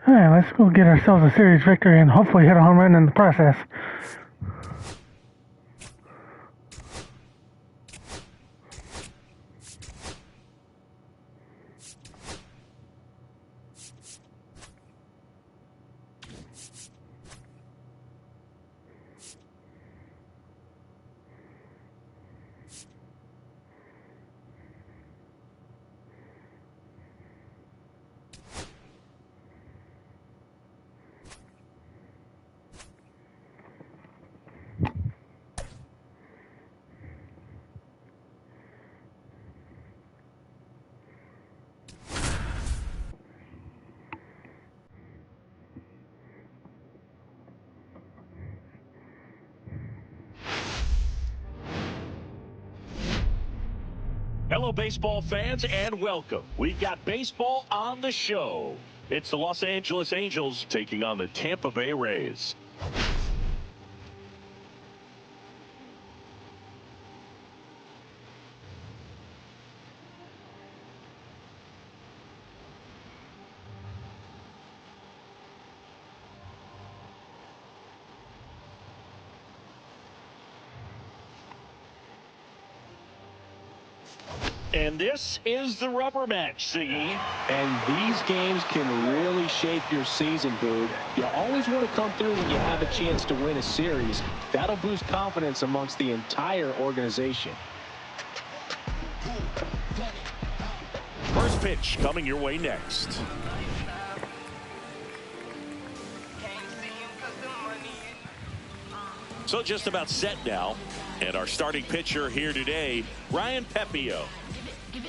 Alright, let's go get ourselves a series victory and hopefully hit a home run in the process. Hello, baseball fans, and welcome. We got baseball on the show. It's the Los Angeles Angels taking on the Tampa Bay Rays. And this is the rubber match, Siggy. And these games can really shape your season, Boog. You always want to come through when you have a chance to win a series. That'll boost confidence amongst the entire organization. First pitch coming your way next. So just about set now. And our starting pitcher here today, Ryan Pepio.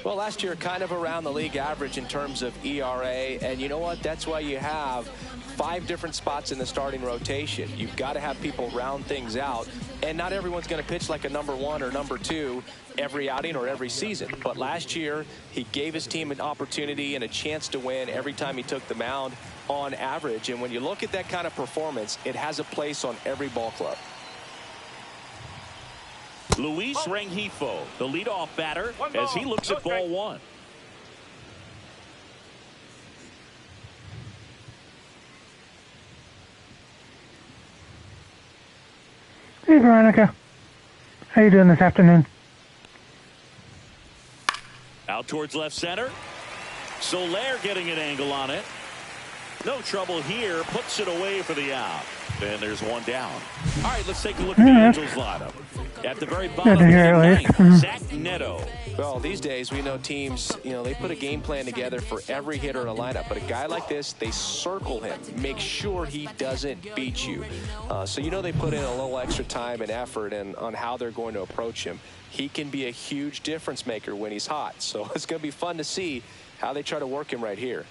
Well, last year kind of around the league average in terms of ERA, and you know what? That's why you have 5 different spots in the starting rotation. You've got to have people round things out, and not everyone's going to pitch like a number 1 or number 2 every outing or every season. But last year, he gave his team an opportunity and a chance to win every time he took the mound on average. And when you look at that kind of performance, it has a place on every ball club. Luis Rengifo, the leadoff batter, as he looks at ball 1. Hey, Veronica. How you doing this afternoon? Out towards left center. Soler getting an angle on it. No trouble here. Puts it away for the out. And there's one down. All right, let's take a look at the Angels lineup. At the very bottom, Zach Neto. Well, these days we know teams, they put a game plan together for every hitter in a lineup. But a guy like this, they circle him, make sure he doesn't beat you. So they put in a little extra time and effort on how they're going to approach him. He can be a huge difference maker when he's hot. So it's going to be fun to see how they try to work him right here.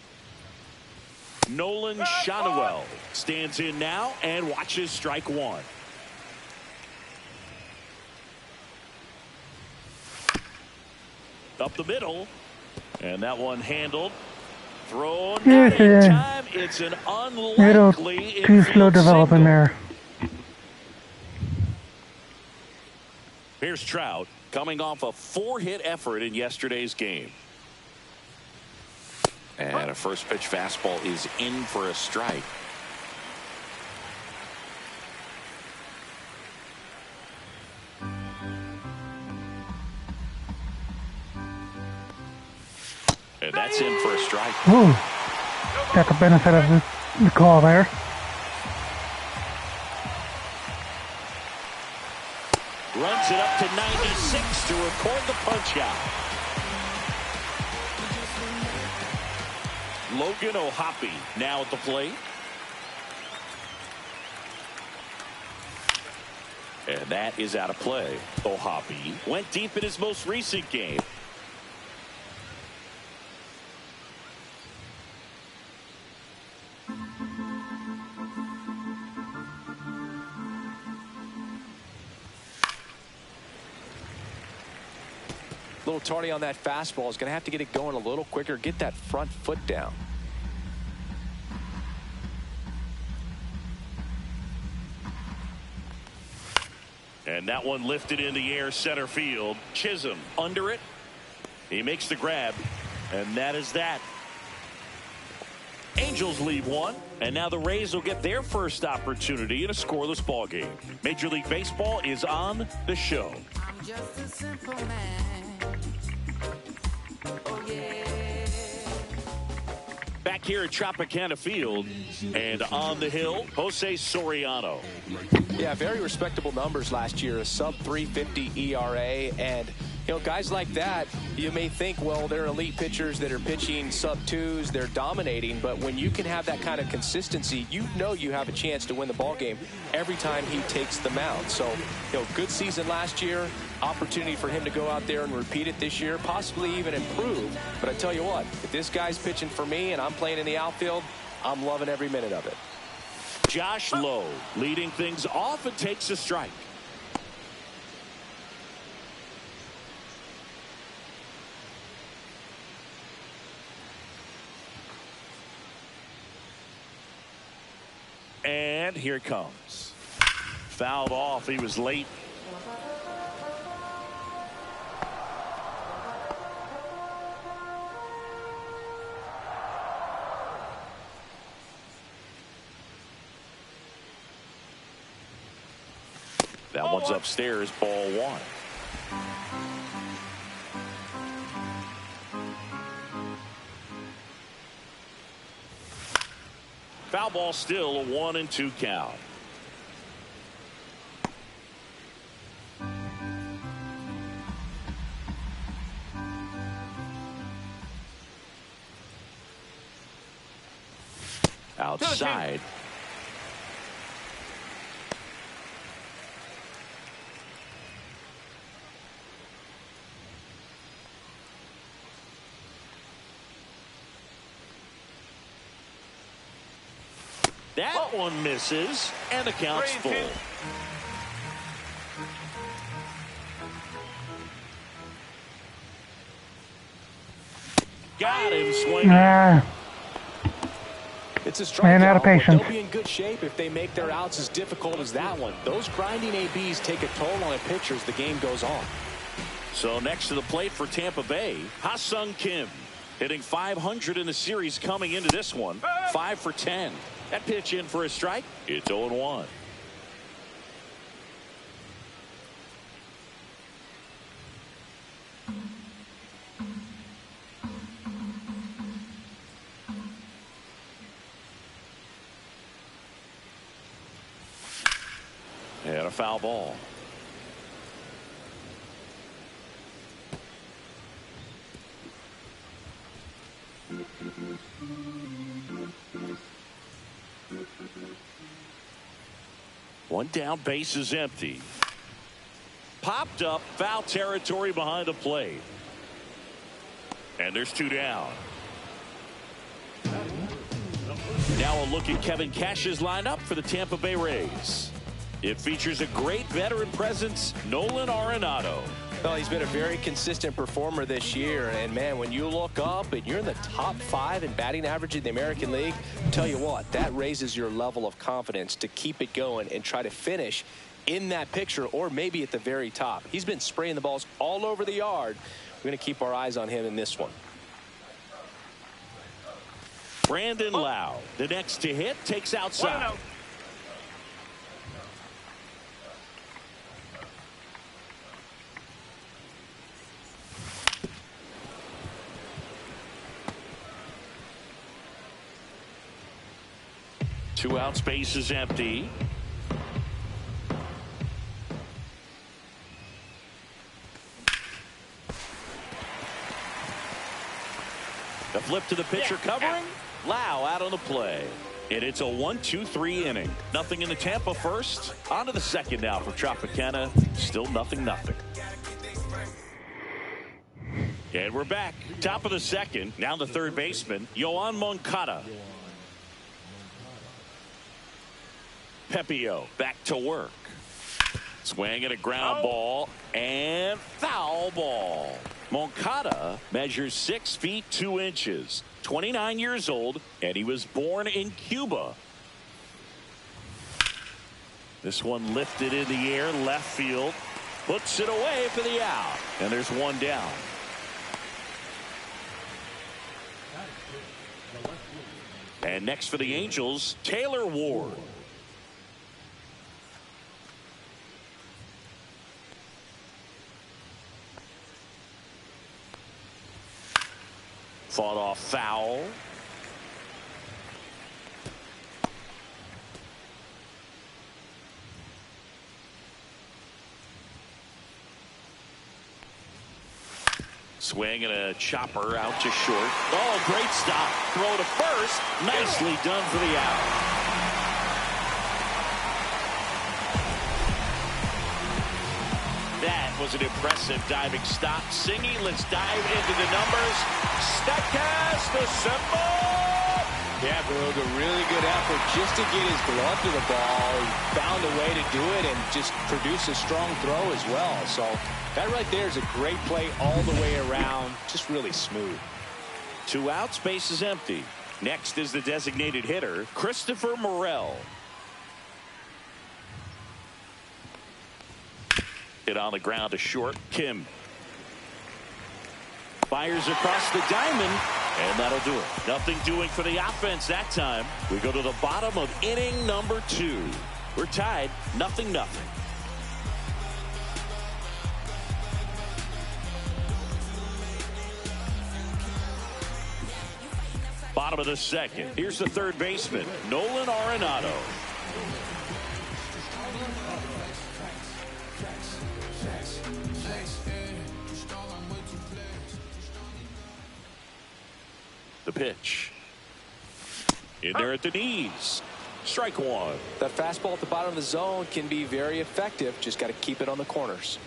Nolan Schanuel stands in now and watches strike 1. Up the middle, and that one handled. Thrown in time. It's an unlikely too slow developing there. Here's Trout coming off a 4-hit effort in yesterday's game. And a first pitch fastball is in for a strike. And that's in for a strike. Ooh, got the benefit of the call there. Runs it up to 96 to record the punch out. Logan O'Hoppe now at the plate. And that is out of play. O'Hoppe went deep in his most recent game. A little tardy on that fastball. Is going to have to get it going a little quicker. Get that front foot down. And that one lifted in the air center field. Chisholm under it. He makes the grab. And that is that. Angels leave one, and now the Rays will get their first opportunity in a scoreless ball game. Major League Baseball is on the show. I'm just a simple man. Oh, yeah. Back here at Tropicana Field, and on the hill, Jose Soriano. Yeah, very respectable numbers last year, a sub 350 ERA, and you know, guys like that, you may think, well, they're elite pitchers that are pitching sub twos, they're dominating, but when you can have that kind of consistency, you know you have a chance to win the ball game every time he takes the mound. So, you know, good season last year, opportunity for him to go out there and repeat it this year, possibly even improve. But I tell you what, if this guy's pitching for me and I'm playing in the outfield, I'm loving every minute of it. Josh Lowe leading things off and takes a strike. And here it comes. Fouled off. He was late. That one's upstairs, ball one. Foul ball, still a 1-2 count. Outside. That one misses, and the count's full. Got him swinging. It's a strikeout. Man out of patience. They'll be in good shape if they make their outs as difficult as that one. Those grinding ABs take a toll on a pitcher as the game goes on. So next to the plate for Tampa Bay, Ha-Sung Kim hitting .500 in the series coming into this one. 5 for 10. That pitch in for a strike. It's 0-1. And a foul ball. One down, base is empty. Popped up, foul territory behind the plate. And there's 2 down. Now a look at Kevin Cash's lineup for the Tampa Bay Rays. It features a great veteran presence, Nolan Arenado. Well, he's been a very consistent performer this year, and man, when you look up and you're in the top 5 in batting average in the American League, I'll tell you what, that raises your level of confidence to keep it going and try to finish in that picture or maybe at the very top. He's been spraying the balls all over the yard. We're going to keep our eyes on him in this one. Brandon Lau, the next to hit, takes outside. Two out, space is empty. The flip to the pitcher covering. Lau out on the play. And it's a 1-2-3 inning. Nothing in the Tampa first. On to the second now for Tropicana. Still 0-0. And we're back. Top of the second. Now the third baseman, Yoan Moncada. Pepio back to work. Swing at a ground ball and foul ball. Moncada measures 6 feet 2 inches, 29 years old, and he was born in Cuba. This one lifted in the air, left field, puts it away for the out, and there's 1 down. And next for the Angels, Taylor Ward. Fought off foul. Swing and a chopper out to short. Oh, great stop. Throw to first. Nicely done for the out. That was an impressive diving stop. Singy, let's dive into the numbers. Statcast, the symbol. Yeah, Brooke, a really good effort just to get his glove to the ball. He found a way to do it and just produce a strong throw as well. So that right there is a great play all the way around. Just really smooth. 2 outs, base is empty. Next is the designated hitter, Christopher Morel. Hit on the ground to short. Kim fires across the diamond, and that'll do it. Nothing doing for the offense that time. We go to the bottom of inning number 2. We're tied 0-0. Bottom of the second. Here's the third baseman, Nolan Arenado. The pitch. In there at the knees. Strike one. That fastball at the bottom of the zone can be very effective. Just got to keep it on the corners.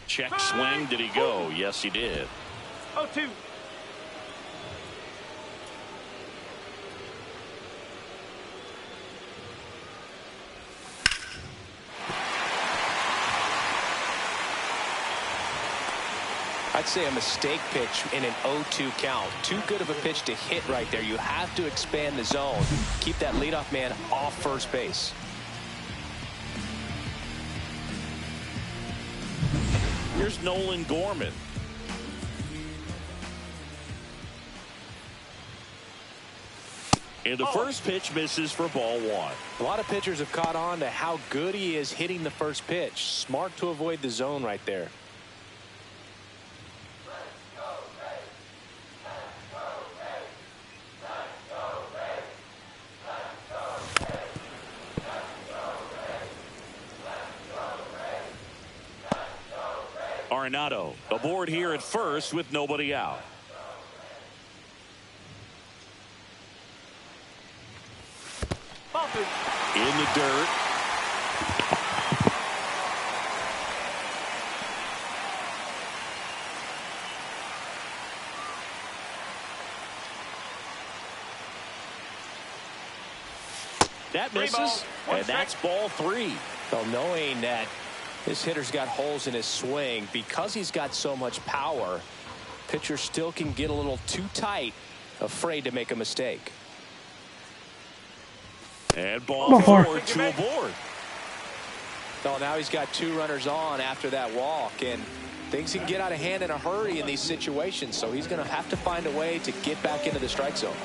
Check swing. Did he go? Yes, he did. 0-2. I'd say a mistake pitch in an 0-2 count. Too good of a pitch to hit right there. You have to expand the zone. Keep that leadoff man off first base. Here's Nolan Gorman. And the first pitch misses for ball one. A lot of pitchers have caught on to how good he is hitting the first pitch. Smart to avoid the zone right there. Arenado aboard here at first with nobody out. In the dirt. That misses, and that's ball 3. Well, knowing that this hitter's got holes in his swing, because he's got so much power, pitcher still can get a little too tight, afraid to make a mistake. And ball 4, 2 aboard. Well, now he's got 2 runners on after that walk, and things can get out of hand in a hurry in these situations, so he's going to have to find a way to get back into the strike zone.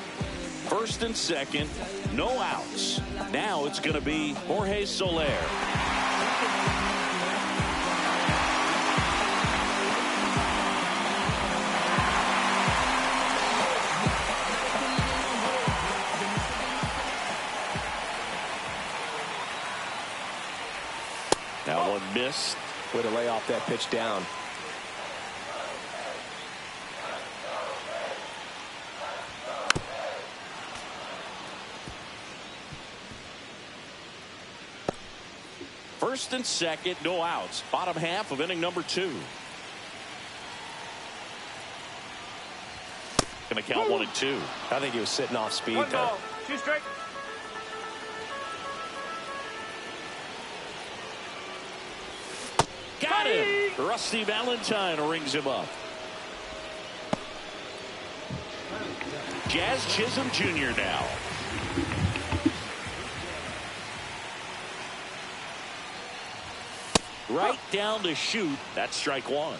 First and second, no outs. Now it's going to be Jorge Soler. That one missed. Way to lay off that pitch down. First and second, no outs. Bottom half of inning number 2. Going to count 1 and 2. I think he was sitting off speed there. 1 ball, 2 strikes. Got him. Rusty Valentine rings him up. Jazz Chisholm Jr. now. Right down to shoot. That's strike 1.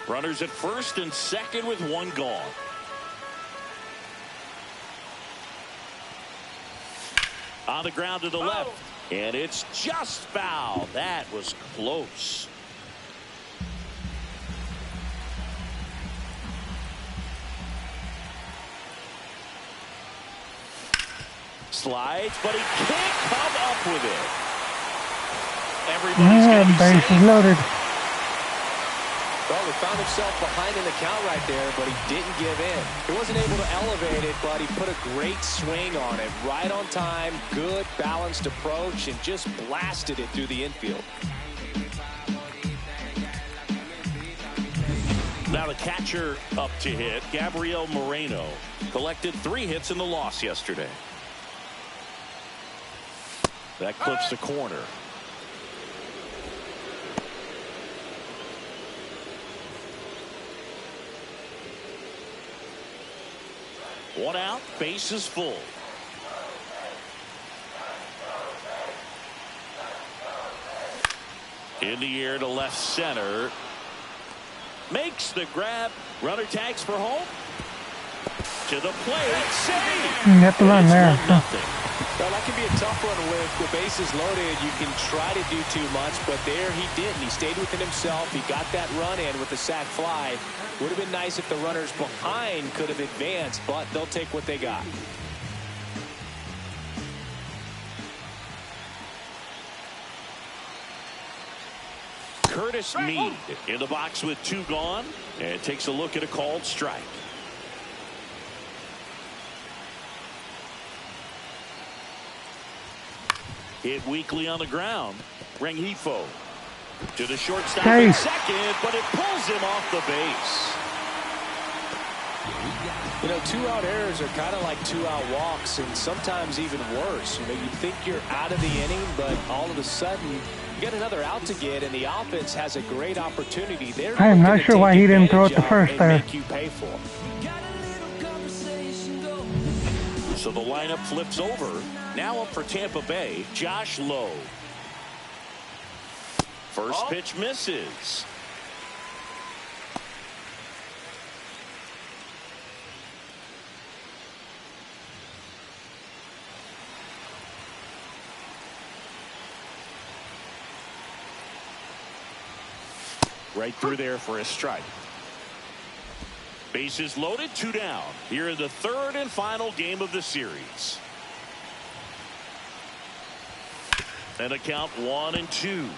Runners at first and second with one gone. On the ground to the left. And it's just foul. That was close. Slides, but he can't come up with it. Everybody's going to be base is loaded. Well, he found himself behind in the count right there, but he didn't give in. He wasn't able to elevate it, but he put a great swing on it. Right on time, good balanced approach, and just blasted it through the infield. Now the catcher up to hit, Gabriel Moreno, collected 3 hits in the loss yesterday. That clips the corner. One out, base is full. In the air to left center. Makes the grab. Runner tags for home. To the plate. Save. You have to run there. Well, that can be a tough one with the bases loaded. You can try to do too much, but there he didn't. He stayed within himself. He got that run in with the sac fly. Would have been nice if the runners behind could have advanced, but they'll take what they got. Curtis Mead in the box with 2 gone, and takes a look at a called strike. Hit weakly on the ground. Rengifo to the shortstop at second, but it pulls him off the base. You know, 2-out errors are kind of like 2-out walks, and sometimes even worse. You know, you think you're out of the inning, but all of a sudden you get another out to get, and the offense has a great opportunity there. I am not sure why he didn't throw it to first there. Make you pay for it. So the lineup flips over. Now up for Tampa Bay, Josh Lowe. First pitch misses. Right through there for a strike. Bases loaded, 2 down. Here in the 3rd and final game of the series. And a count 1-2.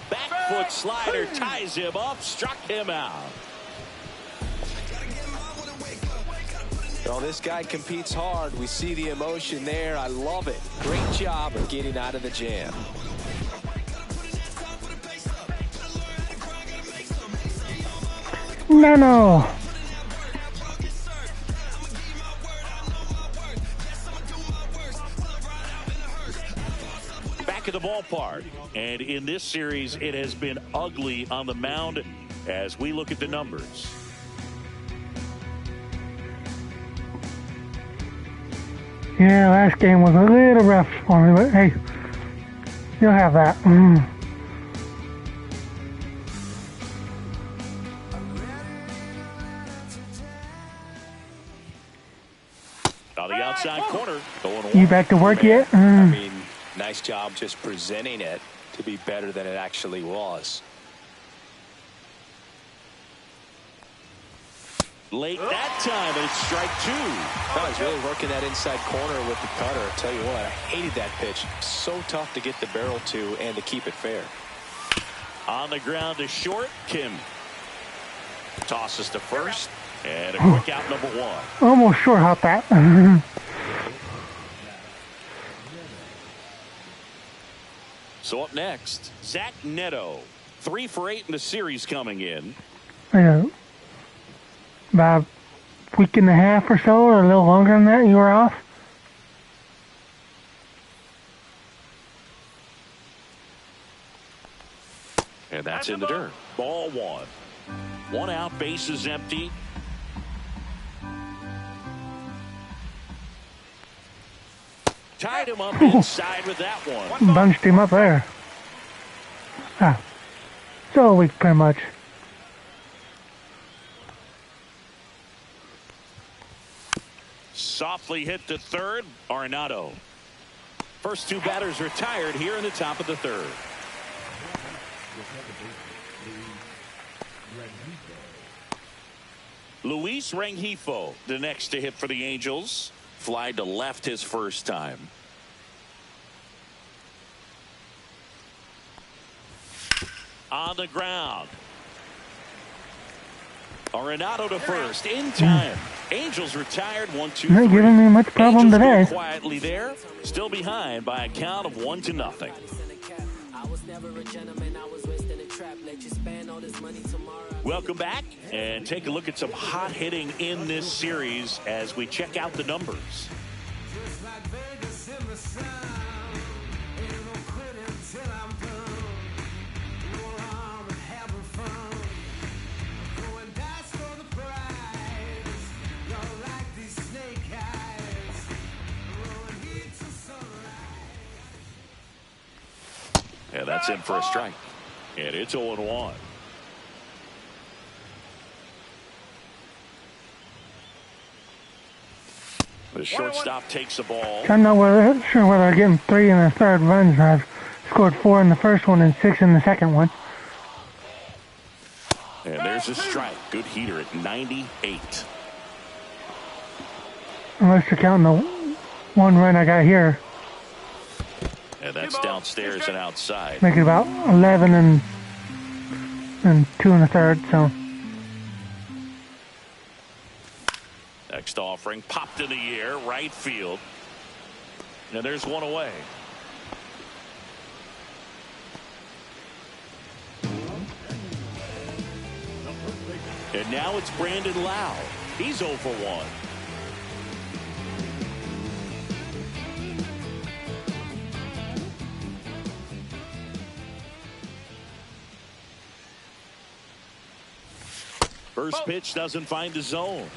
Back foot slider ties him up, struck him out. Well, this guy competes hard. We see the emotion there. I love it. Great job of getting out of the jam. No. Back at the ballpark. And in this series, it has been ugly on the mound as we look at the numbers. Yeah, last game was a little rough for me, but hey, you'll have that. On the outside corner, going You back to work yet? I mean, nice job just presenting it to be better than it actually was. Late that time, and it's strike 2. No, he's really working that inside corner with the cutter. I'll tell you what, I hated that pitch. So tough to get the barrel to and to keep it fair. On the ground to short, Kim tosses to first, and a quick out number 1. Almost sure how that. So up next, Zach Neto, 3 for 8 in the series coming in. Yeah. About a week and a half or so, or a little longer than that, you were off? And that's in the dirt. Ball 1. 1 out, base is empty. Tied him up inside with that one. Bunched him up there. Ah, so weak pretty much. Softly hit to third. Arenado. First two batters retired here in the top of the third. Luis Rengifo, the next to hit for the Angels. Fly to left his first time. On the ground. Arenado to first in time. Angels retired 1-2-3. Not giving me much problem Angels today. go quietly there, still behind by a count of 1-0. Welcome back and take a look at some hot hitting in this series as we check out the numbers. Yeah, that's in for a strike. And it's 0-1. The shortstop takes the ball. I'm not sure whether I'm getting 3 in the third runs. I've scored 4 in the first one and 6 in the second one. And there's a strike. Good heater at 98. Unless you're counting the 1 run I got here. And that's downstairs and outside. Make it about 11 and 2 in the third, so. Next offering popped in the air, right field. And there's one away. And now it's Brandon Lau. He's 0 for 1. First pitch doesn't find the zone.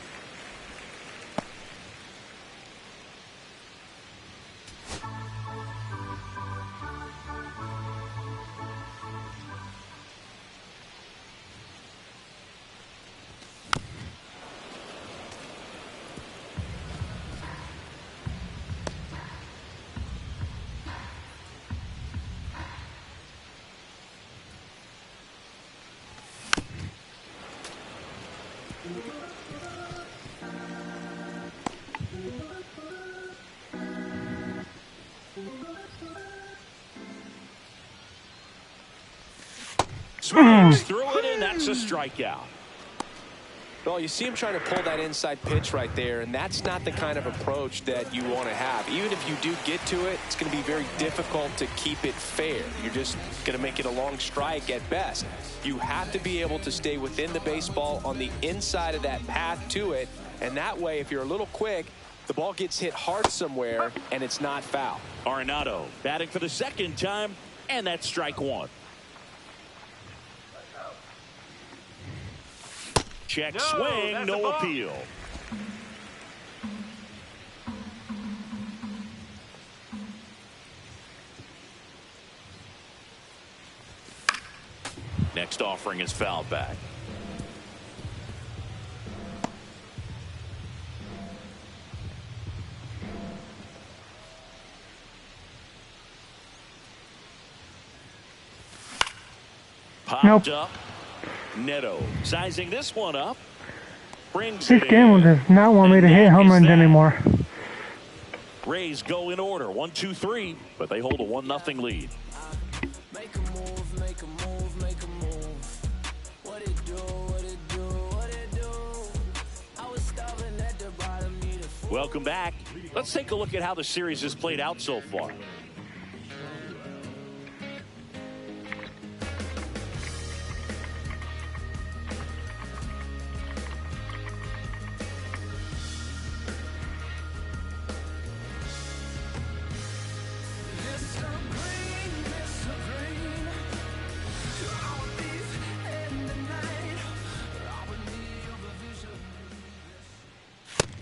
Swings through it, and that's a strikeout. Well, you see him trying to pull that inside pitch right there, and that's not the kind of approach that you want to have. Even if you do get to it, it's going to be very difficult to keep it fair. You're just going to make it a long strike at best. You have to be able to stay within the baseball on the inside of that path to it, and that way, if you're a little quick, the ball gets hit hard somewhere, and it's not foul. Arenado batting for the second time, and that's strike one. Check swing, no appeal. Next offering is fouled back. Popped up. Neto sizing this one up. Brings This it game in. does not want me to hit home runs anymore. Rays go in order. 1-2-3, but they hold a 1-0 lead. Make a move, make a move, make a move. What it do, what it do, what it do. I was starving at the bottom, need a food. Welcome back. Let's take a look at how the series has played out so far.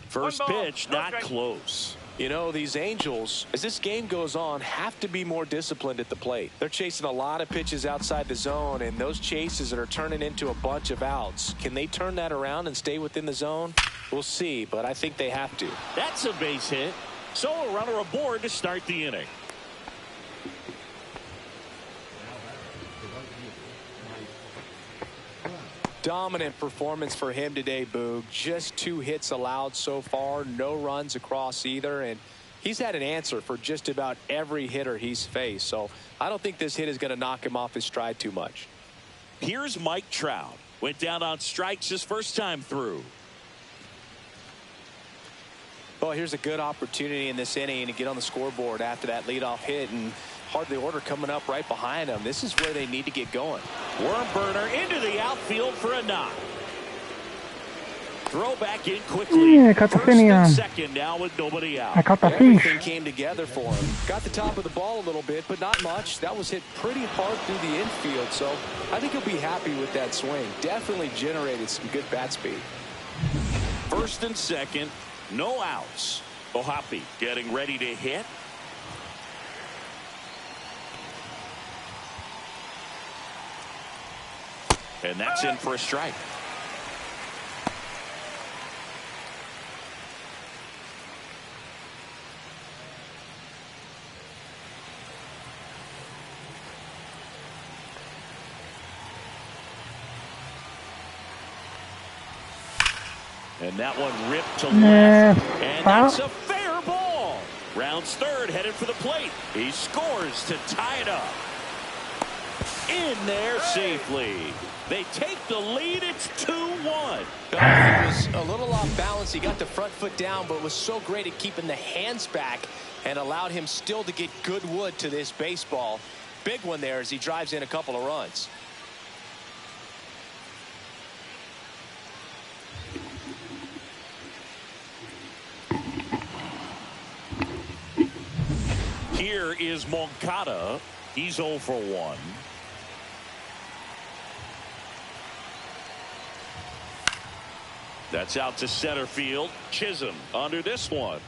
First pitch, not close. You know, these Angels, as this game goes on, have to be more disciplined at the plate. They're chasing a lot of pitches outside the zone, and those chases that are turning into a bunch of outs. Can they turn that around and stay within the zone? We'll see, but I think they have to. That's a base hit. So a runner aboard to start the inning. Dominant performance for him today, Boog. Just 2 hits allowed so far, no runs across either, and he's had an answer for just about every hitter he's faced. So I don't think this hit is going to knock him off his stride too much. Here's Mike Trout. Went down on strikes his first time through. Well, here's a good opportunity in this inning to get on the scoreboard after that leadoff hit, and hardly order coming up right behind them. This is where they need to get going. Worm burner into the outfield for a knock. Throw back in quickly. Yeah, I caught the First finny and on. second now with nobody out. I caught the Everything fish. came together for him. Got the top of the ball a little bit, but not much. That was hit pretty hard through the infield, so I think he'll be happy with that swing. Definitely generated some good bat speed. First and second, no outs. Ohapi getting ready to hit. And that's in for a strike. And that one ripped to left. And that's a fair ball. Rounds third, headed for the plate. He scores to tie it up. In there safely. They take the lead. It's 2-1. He was a little off balance. He got the front foot down, but was so great at keeping the hands back and allowed him still to get good wood to this baseball. Big one there as he drives in a couple of runs. Here is Moncada. He's 0 for 1. That's out to center field. Chisholm under this one.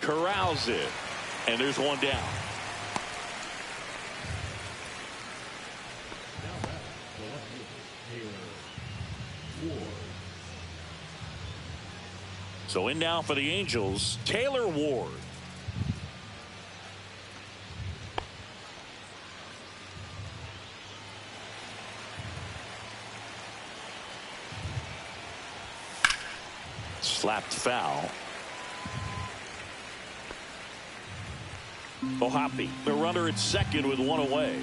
Corrals it. And there's one down. So in now for the Angels, Taylor Ward. Slapped foul. Ohapi, the runner at second with one away.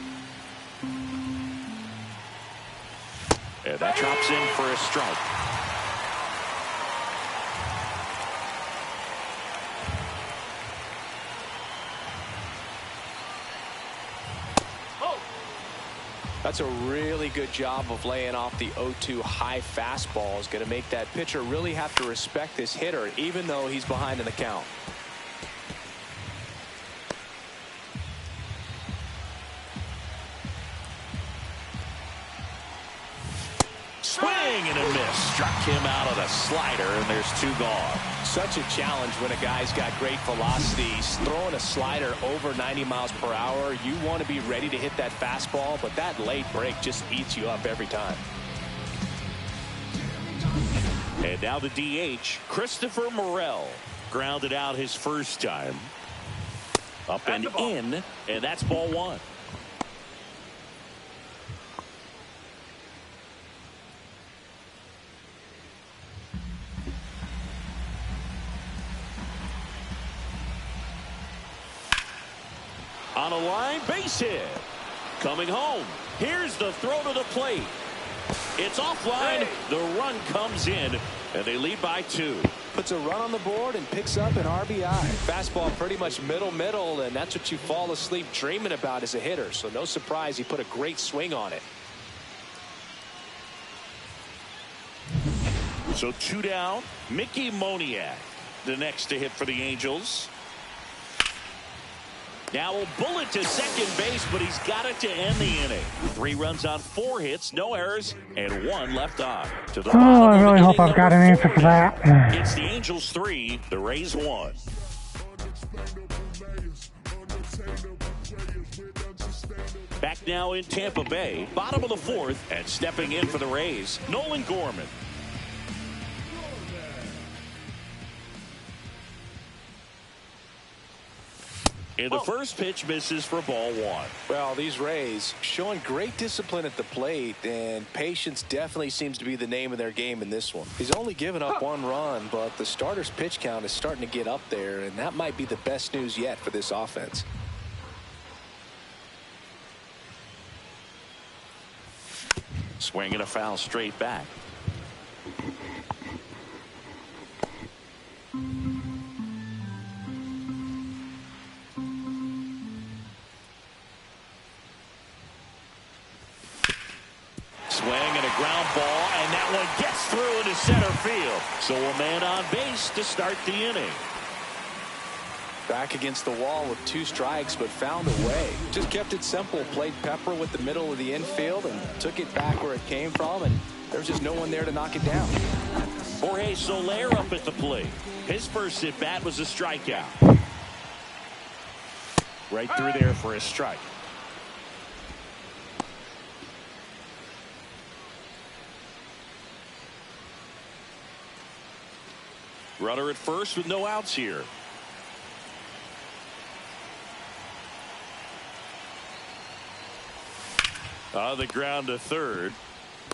And that drops in for a strike. That's a really good job of laying off the 0-2 high fastball. Is going to make that pitcher really have to respect this hitter, even though he's behind in the count. Swing and a miss. Struck him out of the slider, and there's 2 gone. Such a challenge when a guy's got great velocity. He's throwing a slider over 90 miles per hour. You want to be ready to hit that fastball, but that late break just eats you up every time. And now the DH, Christopher Morel, grounded out his first time. Up and in, and that's ball 1. On a line, base hit. Coming home. Here's the throw to the plate. It's offline. The run comes in, and they lead by 2. Puts a run on the board and picks up an RBI. Fastball pretty much middle, and that's what you fall asleep dreaming about as a hitter. So no surprise he put a great swing on it. So 2 down. Mickey Moniak, the next to hit for the Angels. Now a bullet to second base, but he's got it to end the inning. 3 runs on 4 hits, no errors, and 1 left on. Oh, I really hope I've got an answer for that. It's the Angels 3, the Rays 1. Back now in Tampa Bay, bottom of the fourth, and stepping in for the Rays, Nolan Gorman. And the first pitch misses for ball one. Well, these Rays showing great discipline at the plate, and patience definitely seems to be the name of their game in this one. He's only given up 1 run, but the starter's pitch count is starting to get up there, and that might be the best news yet for this offense. Swing and a foul straight back. Swing and a ground ball, and that one gets through into center field. So a man on base to start the inning. Back against the wall with 2 strikes, but found a way. Just kept it simple. Played pepper with the middle of the infield and took it back where it came from, and there's just no one there to knock it down. Jorge Soler up at the plate. His first at bat was a strikeout. Right through there for a strike. Runner at first with no outs here. On the ground to third.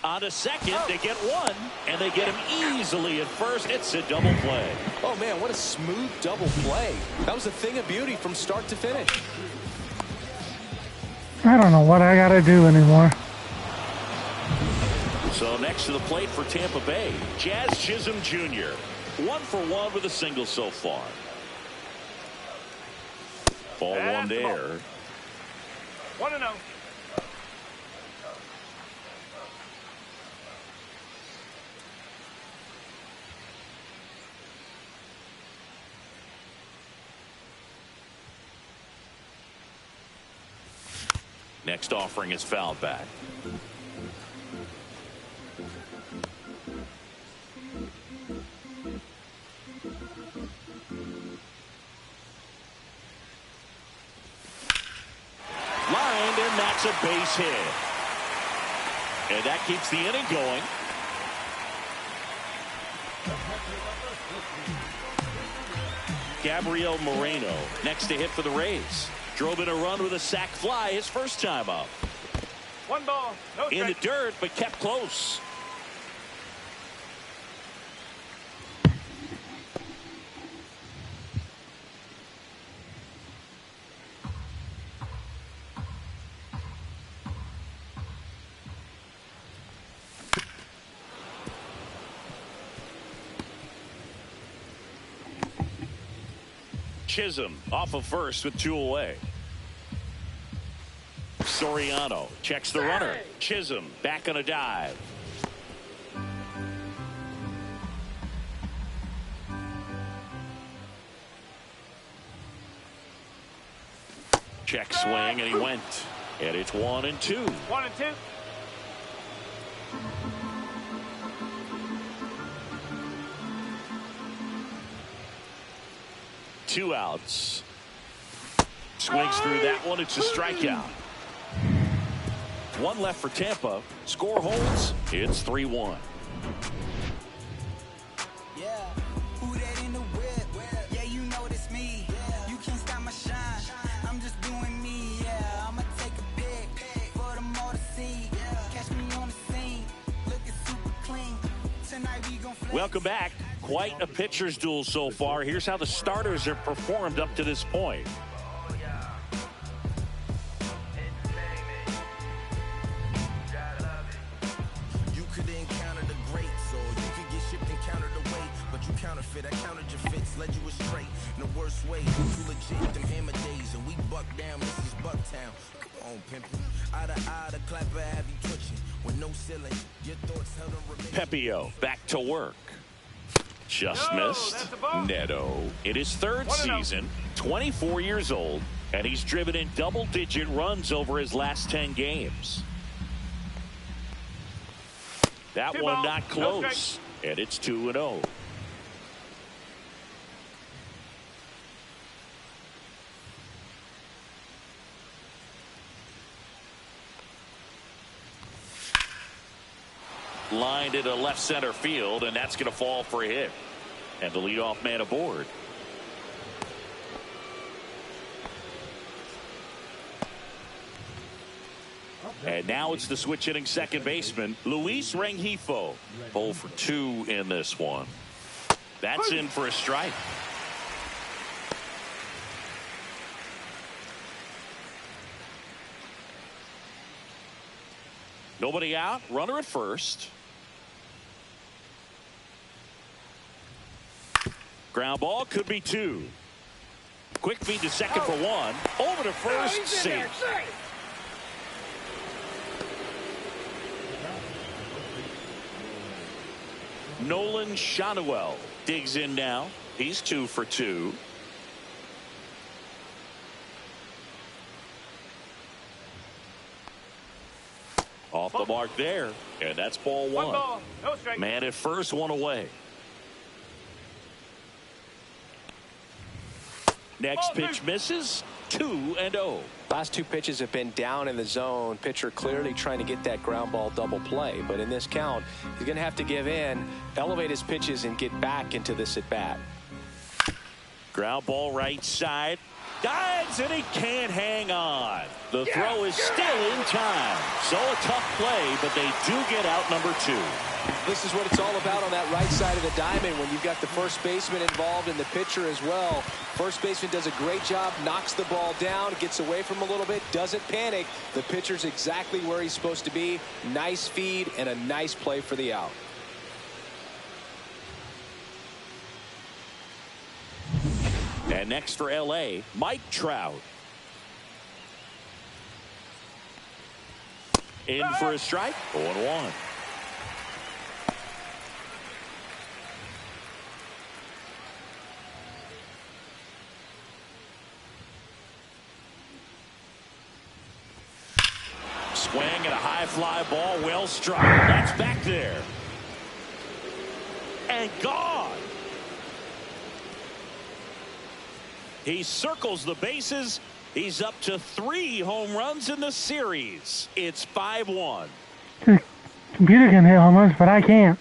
On to second, they get one, and they get him easily at first. It's a double play. Oh, man, what a smooth double play. That was a thing of beauty from start to finish. I don't know what I got to do anymore. So next to the plate for Tampa Bay, Jazz Chisholm Jr. 1 for 1 with a single so far. Ball one there. 1-0. Next offering is fouled back. Lined, and that's a base hit. And that keeps the inning going. Gabriel Moreno next to hit for the Rays. Drove in a run with a sac fly his first time up. 1 ball, no In the strike. dirt, but kept close. Chisholm off of first with 2 away. Soriano checks the runner. Chisholm back on a dive. Check swing, and he went. And it's 1-2. 1-2. 2 outs. Swings through that one. It's a strikeout. 1 left for Tampa. Score holds. It's 3-1. Yeah, who that in the whip? Yeah, you know it's me. You can't stop my shine. I'm just doing me. Yeah, I'ma take a pic for them all to see. Catch me on the scene, looking super clean. Tonight we gon' flex. Welcome back. Quite a pitcher's duel so far. Here's how the starters have performed up to this point. You could encounter the greats, or you could get shipped and countered away. But you counterfeit, I countered your fits, led you astray in the worst way. You too legit, them hammer days, and we buck down. This is Bucktown. Come on, pimpin'. Eye to eye, the clapper have you twitching. With no ceiling, your thoughts held on remain. Pepio back to work. Just missed. That's a ball. Neto in his 3rd 1-0. season, 24 years old, and he's driven in double-digit runs over his last 10 games. That 2 one ball, not no close, strike. and it's 2-0. Lined into left center field, and that's going to fall for a hit. And the leadoff man aboard. And now it's the switch hitting second baseman, Luis Rengifo. 0 for 2 in this one. That's in for a strike. Nobody out. Runner at first. Ground ball, could be 2. Quick feed to second for 1. Over to first, safe. Nolan Shanuel digs in now. He's 2 for 2. Off the mark there, and that's ball 1. 1 ball, no strike. Man at first, 1 away. Next pitch misses. 2-0. Last 2 pitches have been down in the zone. Pitcher clearly trying to get that ground ball double play. But in this count, he's going to have to give in, elevate his pitches, and get back into this at bat. Ground ball right side. Dives, and he can't hang on. The throw is still in time. So a tough play, but they do get out number 2. This is what it's all about on that right side of the diamond when you've got the first baseman involved and the pitcher as well. First baseman does a great job, knocks the ball down, gets away from a little bit, doesn't panic. The pitcher's exactly where he's supposed to be. Nice feed and a nice play for the out. And next for L.A., Mike Trout. In for a strike. 0-1. Swing and a high fly ball, well struck. That's back there. And gone. He circles the bases. He's up to 3 home runs in the series. It's 5-1. Computer can hit home runs, but I can't.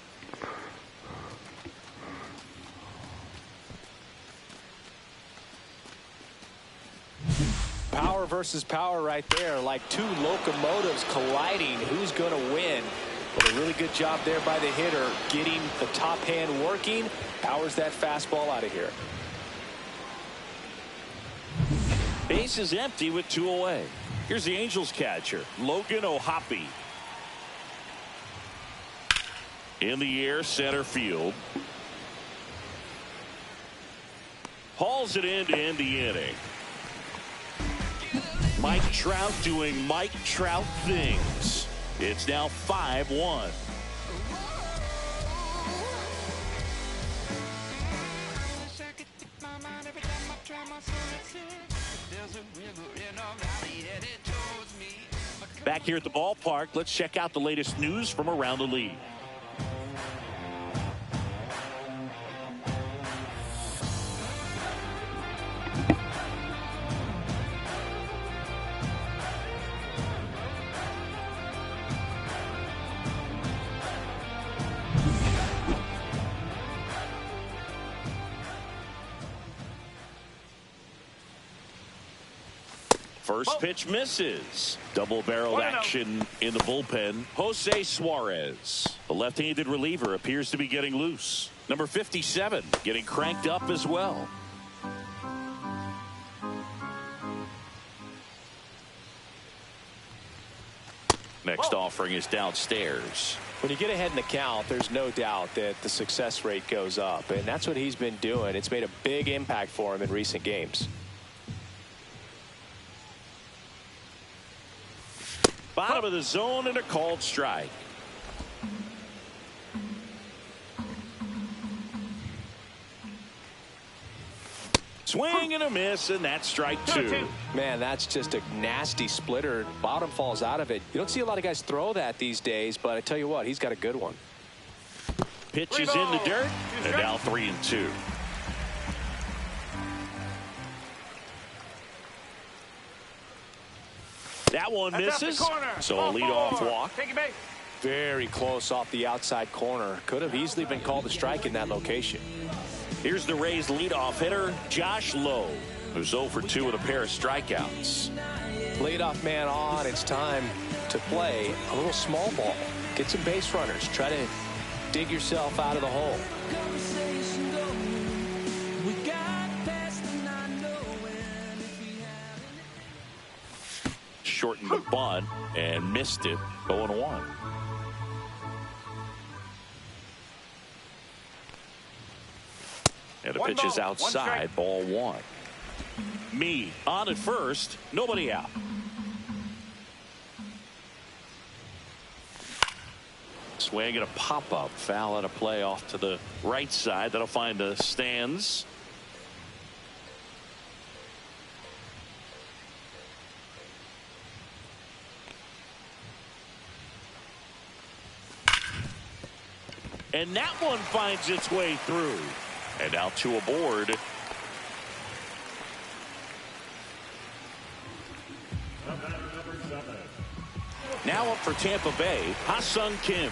Power versus power right there, like 2 locomotives colliding. Who's going to win? But a really good job there by the hitter, getting the top hand working. Powers that fastball out of here. Base is empty with 2 away. Here's the Angels catcher, Logan O'Hoppe. In the air, center field. Hauls it in to end the inning. Mike Trout doing Mike Trout things. It's now 5-1. Back here at the ballpark, let's check out the latest news from around the league. First pitch misses. Double barreled action in the bullpen. Jose Suarez, the left-handed reliever, appears to be getting loose. Number 57 getting cranked up as well. Next offering is downstairs. When you get ahead in the count, there's no doubt that the success rate goes up, and that's what he's been doing. It's made a big impact for him in recent games. Bottom of the zone and a called strike. Swing and a miss, and that's strike 2. Man, that's just a nasty splitter. Bottom falls out of it. You don't see a lot of guys throw that these days, but I tell you what, he's got a good one. Pitch is in the dirt, and now 3-2. That one misses, so a leadoff walk. very close off the outside corner. Could have easily been called a strike in that location. Here's the Rays leadoff hitter, Josh Lowe, who's 0 for 2 with a pair of strikeouts. Leadoff man on. It's time to play a little small ball. Get some base runners. Try to dig yourself out of the hole. Shortened the bunt and missed it. 0-1. And the pitch is outside. Ball 1. Me on at first. Nobody out. Swing and a pop-up. Foul out of play off to the right side. That'll find the stands. And that one finds its way through. And now 2 aboard. Now up for Tampa Bay, Ha-Sung Kim.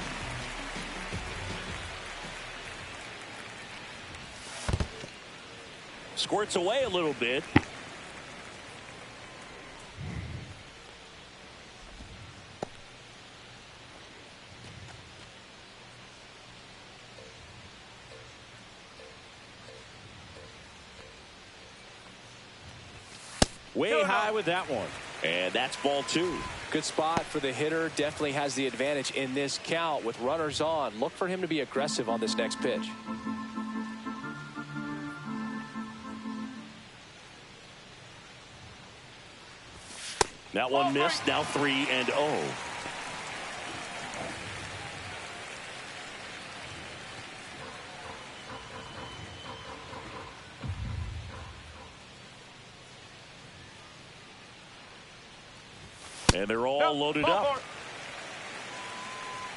Squirts away a little bit. Way high with that one. And that's ball 2. Good spot for the hitter. Definitely has the advantage in this count with runners on. Look for him to be aggressive on this next pitch. That one missed. Now 3-0. And they're all loaded up.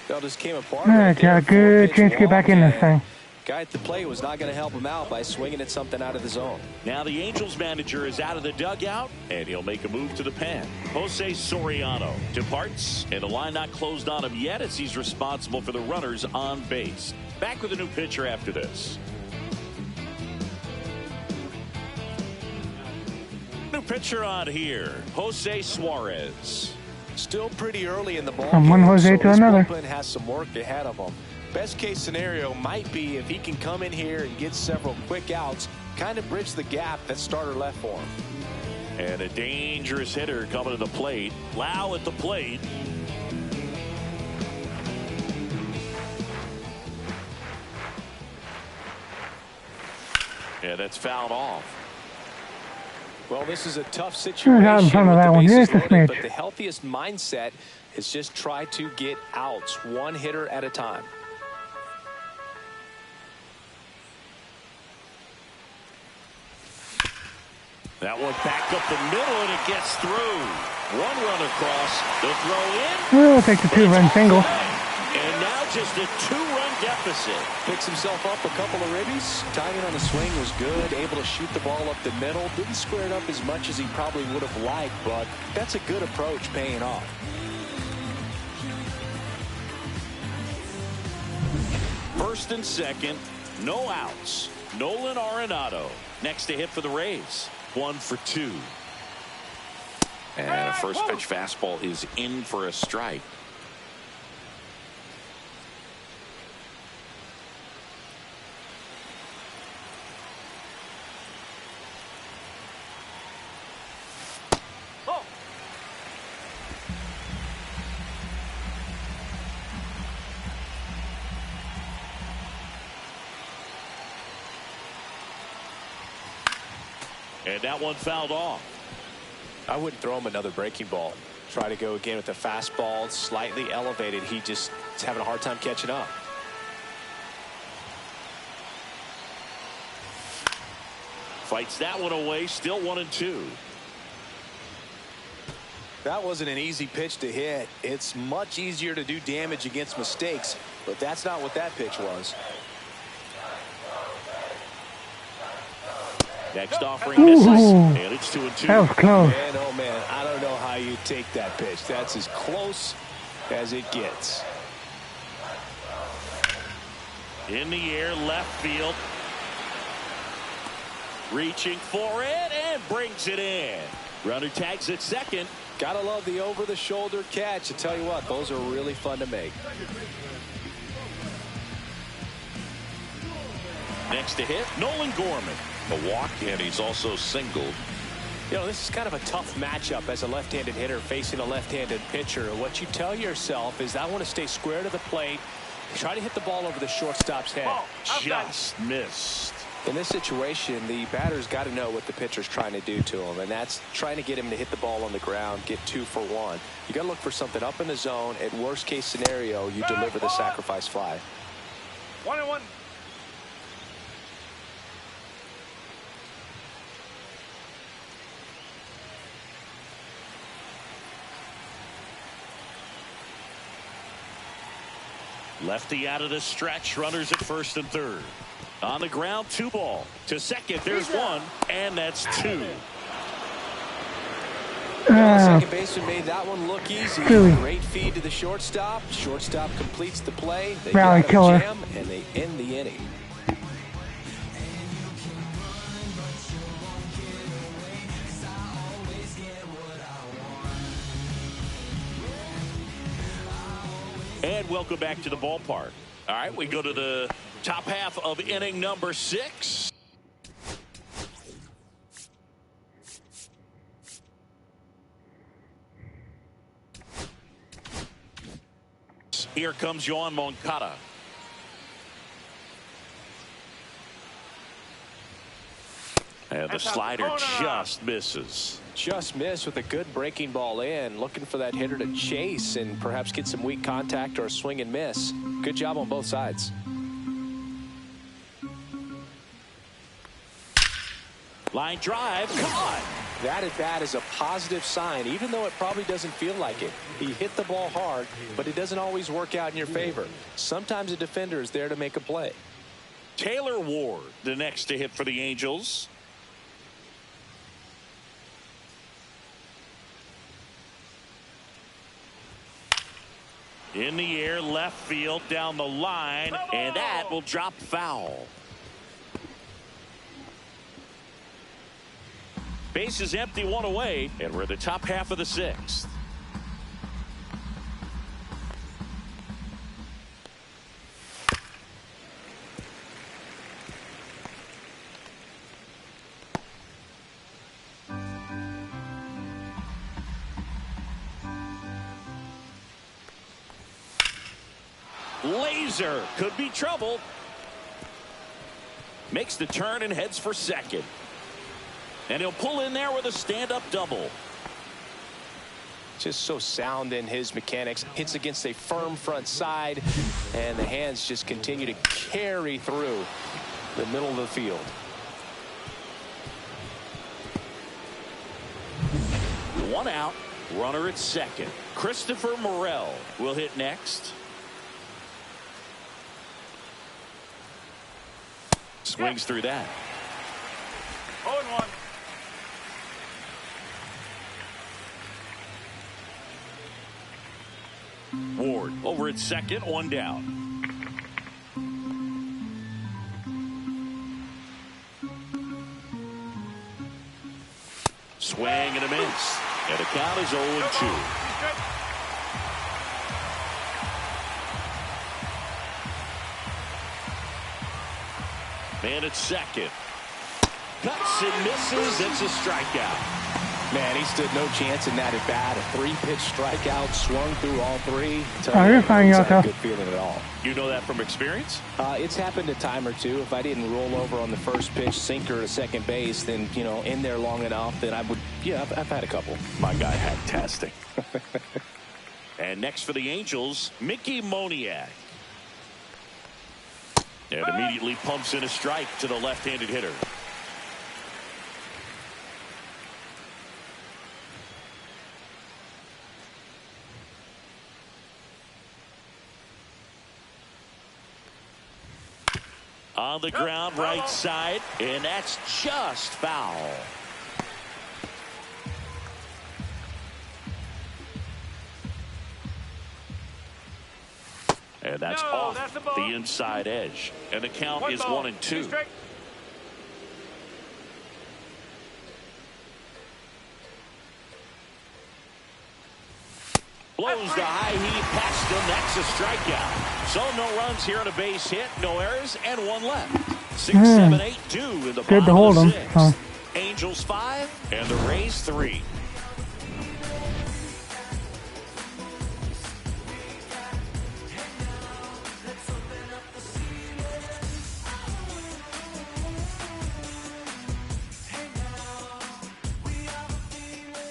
That just came apart. Got a good chance to get back in this thing. Guy at the plate was not going to help him out by swinging at something out of the zone. Now the Angels manager is out of the dugout, and he'll make a move to the pen. Jose Soriano departs, and the line not closed on him yet as he's responsible for the runners on base. Back with a new pitcher after this. New pitcher on here, Jose Suarez. Still pretty early in the ball From one game, Jose so to this another. bullpen has some work ahead of him. Best case scenario might be if he can come in here and get several quick outs, kind of bridge the gap that starter left for him. And a dangerous hitter coming to the plate. Lau at the plate. And that's fouled off. Well, this is a tough situation. Out in front of that one. Here's the snitch. But the healthiest mindset is just try to get outs, one hitter at a time. That one back up the middle, and it gets through. One run across. The throw in. We'll take the 2-run single. And now just a 2-run deficit. Picks himself up a couple of ribbies. Timing on the swing was good. Able to shoot the ball up the middle. Didn't square it up as much as he probably would have liked, but that's a good approach paying off. First and second, no outs. Nolan Arenado next to hit for the Rays. 1 for 2. And a first pitch fastball is in for a strike. And that one fouled off. I wouldn't throw him another breaking ball. Try to go again with the fastball, slightly elevated. He just is having a hard time catching up. Fights that one away, still 1-2. That wasn't an easy pitch to hit. It's much easier to do damage against mistakes, but that's not what that pitch was. Next offering misses, and it's 2-2. That was close. Man, oh man, I don't know how you take that pitch. That's as close as it gets. In the air, left field. Reaching for it and brings it in. Runner tags at second. Gotta love the over-the-shoulder catch. I tell you what, those are really fun to make. Next to hit, Nolan Gorman. A walk, and he's also singled. You know, this is kind of a tough matchup as a left-handed hitter facing a left-handed pitcher. What you tell yourself is, I want to stay square to the plate, try to hit the ball over the shortstop's head. Just missed. In this situation, the batter's got to know what the pitcher's trying to do to him, and that's trying to get him to hit the ball on the ground, get 2 for 1. You got to look for something up in the zone. At worst case scenario, you deliver the sacrifice fly. 1-1. Lefty out of the stretch. Runners at first and third. On the ground, 2 ball. To second, there's 1, and that's 2. Second baseman made that one look easy. Really? Great feed to the shortstop. Shortstop completes the play. They Rally get out killer. of jam, and they end the inning. And welcome back to the ballpark. All right, we go to the top half of inning number 6. Here comes Yoan Moncada. And the slider just misses. Just missed with a good breaking ball in. Looking for that hitter to chase and perhaps get some weak contact or a swing and miss. Good job on both sides. Line drive, caught. That at bat is a positive sign, even though it probably doesn't feel like it. He hit the ball hard, but it doesn't always work out in your favor. Sometimes a defender is there to make a play. Taylor Ward, the next to hit for the Angels. In the air, left field, down the line, and that will drop foul. Base is empty, 1 away, and we're at the top half of the 6th. Laser could be trouble. Makes the turn and heads for second. And he'll pull in there with a stand-up double. Just so sound in his mechanics. Hits against a firm front side, and the hands just continue to carry through the middle of the field. One out. Runner at second. Christopher Morel will hit next. Swings through that. 0-1. Ward over at second, 1 down. Swing and a miss. And the count is 0-2. Man at second. Cuts and misses. It's a strikeout. Man, he stood no chance in that at bat. A 3-pitch strikeout, swung through all 3. You're finding out, It's not though. a good feeling at all. You know that from experience? It's happened a time or two. If I didn't roll over on the first pitch, sinker to second base, then, you know, in there long enough, then I would, yeah, I've had a couple. My guy, fantastic. And next for the Angels, Mickey Moniak. And immediately pumps in a strike to the left-handed hitter. On the ground, right side, and that's just foul. And that's No, off that's a ball. the inside edge. And the count One is ball. 1-2. Two strike. Blows the high heat past him. That's a strikeout. So no runs here on a base hit, no errors, and one left. 6, 7, 8, 2 in the Good to bottom hold of him. the 6th. Huh. Angels 5 and the Rays 3.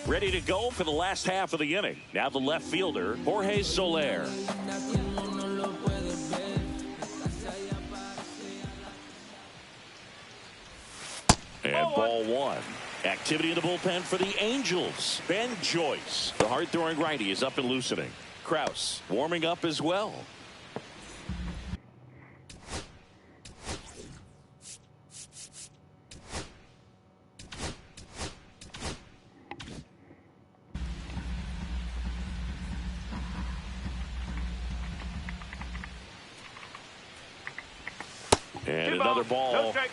Ready to go for the last half of the inning. Now the left fielder, Jorge Soler. And ball one. Activity in the bullpen for the Angels. Ben Joyce, the hard-throwing righty, is up and loosening. Kraus warming up as well. And Two another balls. ball. No strike.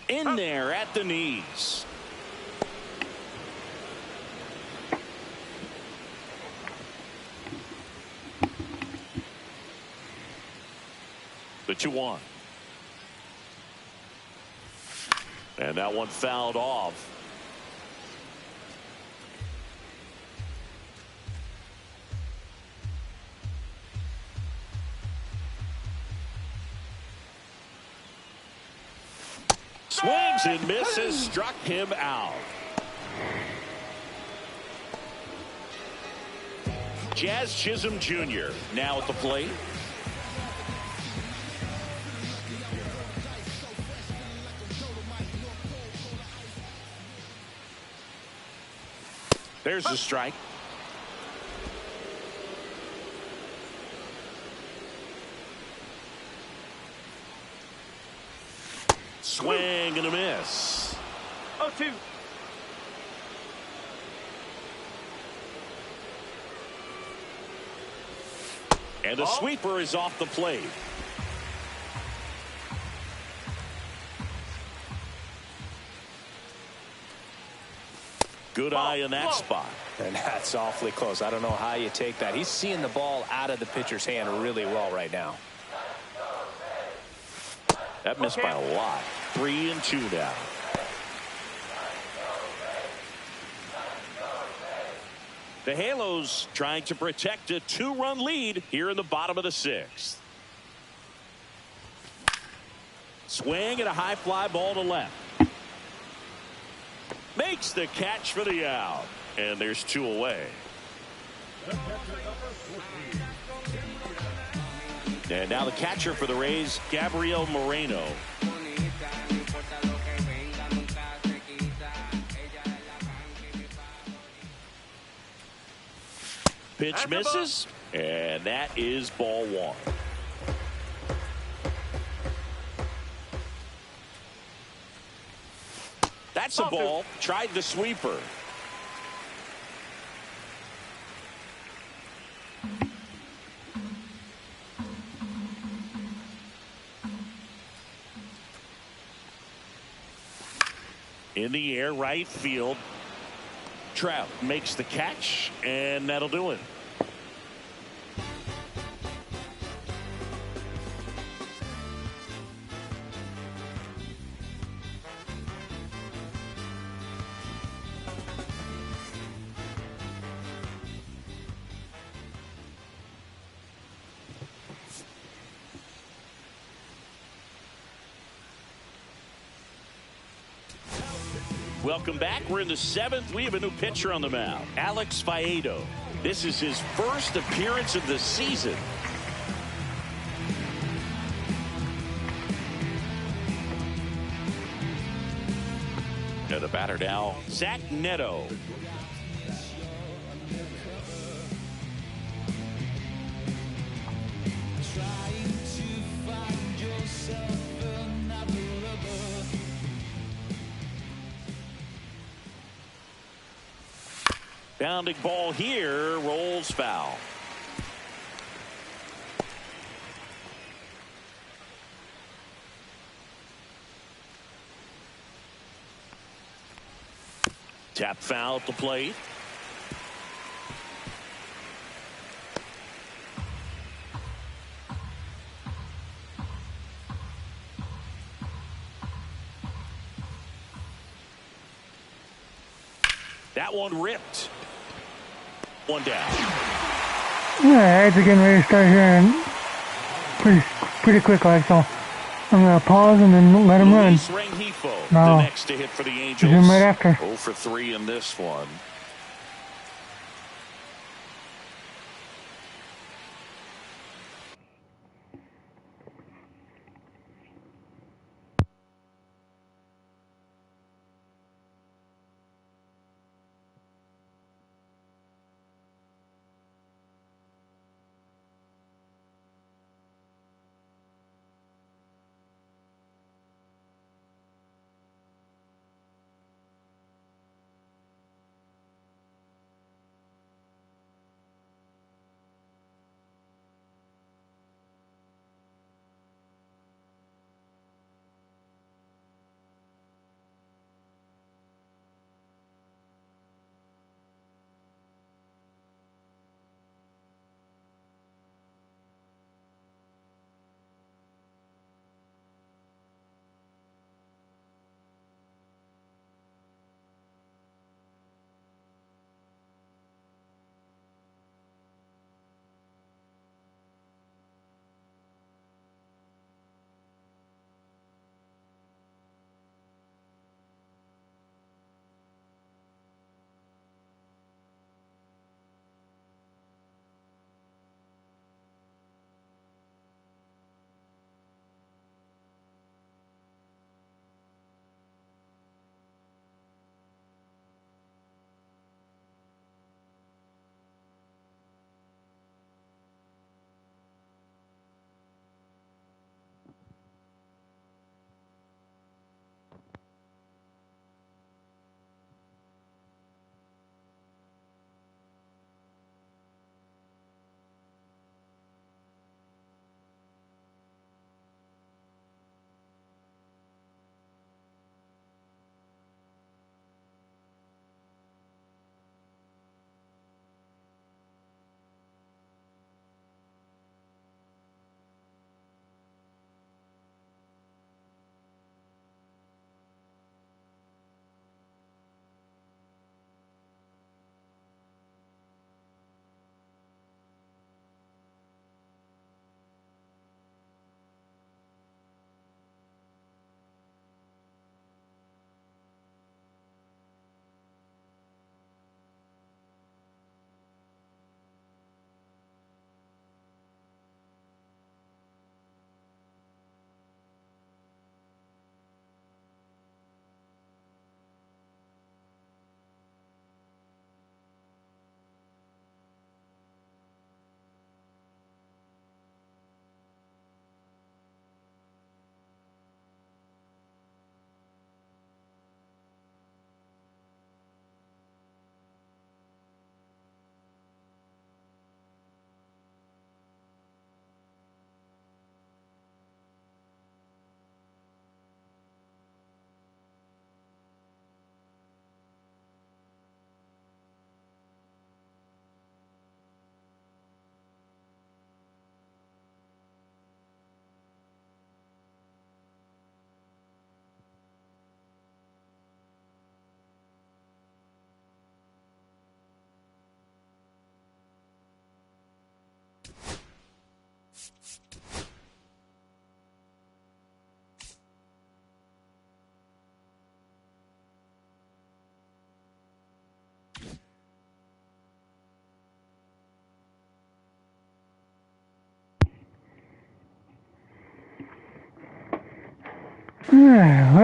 In there at the knees. The 2-1. And that one fouled off. Swings and misses, struck him out. Jazz Chisholm Jr. now at the plate. There's the strike. Swing and a miss. 0-2. And the sweeper is off the plate. Good eye in that spot. And that's awfully close. I don't know how you take that. He's seeing the ball out of the pitcher's hand really well right now. That missed by a lot. 3-2 now. The Halos trying to protect a 2-run lead here in the bottom of the 6th. Swing and a high fly ball to left. Makes the catch for the out. And there's 2 away. And now the catcher for the Rays, Gabriel Moreno. Pitch misses, and that is ball 1. That's a ball. Tried the sweeper. In the air, right field. Trout makes the catch, and that'll do it. Welcome back. We're in the 7th. We have a new pitcher on the mound, Alex Faedo. This is his first appearance of the season. And the batter now, Zach Neto. Bounding ball here, rolls foul. Tap foul at the plate. That one ripped. One down. Yeah, it's getting ready to start here and pretty quick like so. I'm gonna pause and then let him run. Rengifo, No. the next to hit for the Angels. Him right after. 0 for 3 in this one.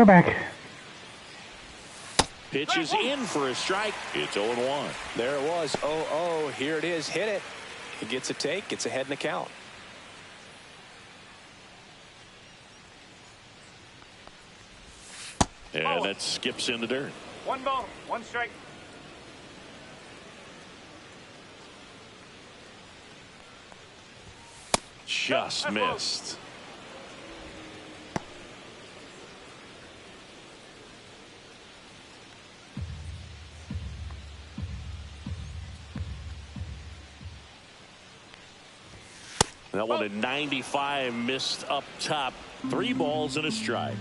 We're back. Pitch is in for a strike. It's 0-1. There it was. 0-0. Here it is. Hit it. He gets a take. Gets ahead in the count. And that skips in the dirt. 1 ball, 1 strike. just missed. That one at 95, missed up top. 3 balls and a strike.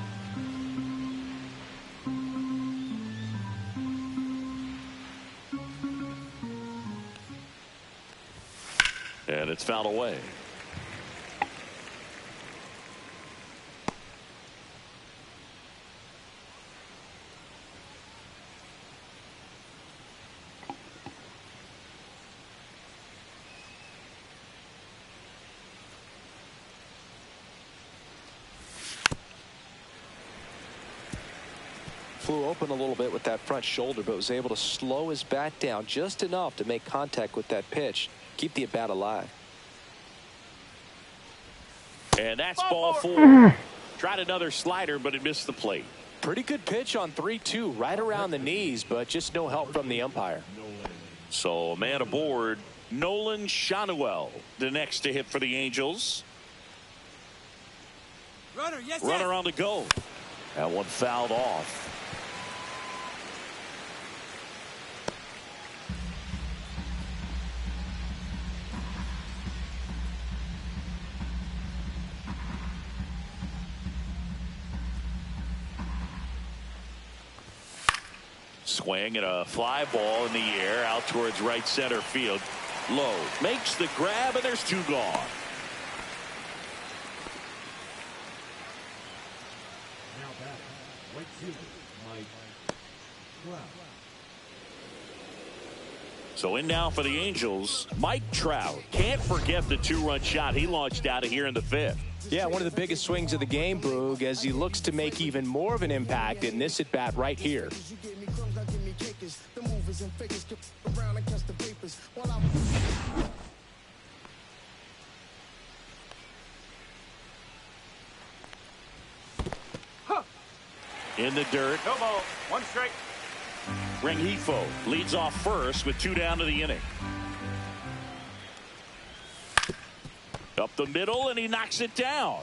And it's fouled away. Flew open a little bit with that front shoulder, but was able to slow his bat down just enough to make contact with that pitch, keep the at-bat alive. And that's ball 4. Tried another slider, but it missed the plate. Pretty good pitch on 3-2, right around the knees, but just no help from the umpire. So a man aboard, Nolan Shanuel, the next to hit for the Angels. Runner on the go. That one fouled off. Swing and a fly ball in the air out towards right center field. Low makes the grab, and there's 2 gone. So in now for the Angels, Mike Trout. Can't forget the 2-run shot he launched out of here in the 5th. Yeah, one of the biggest swings of the game, Boog, as he looks to make even more of an impact in this at-bat right here. In the dirt. No ball. 1 strike. Rengifo leads off first with 2 down to the inning. Up the middle, and he knocks it down.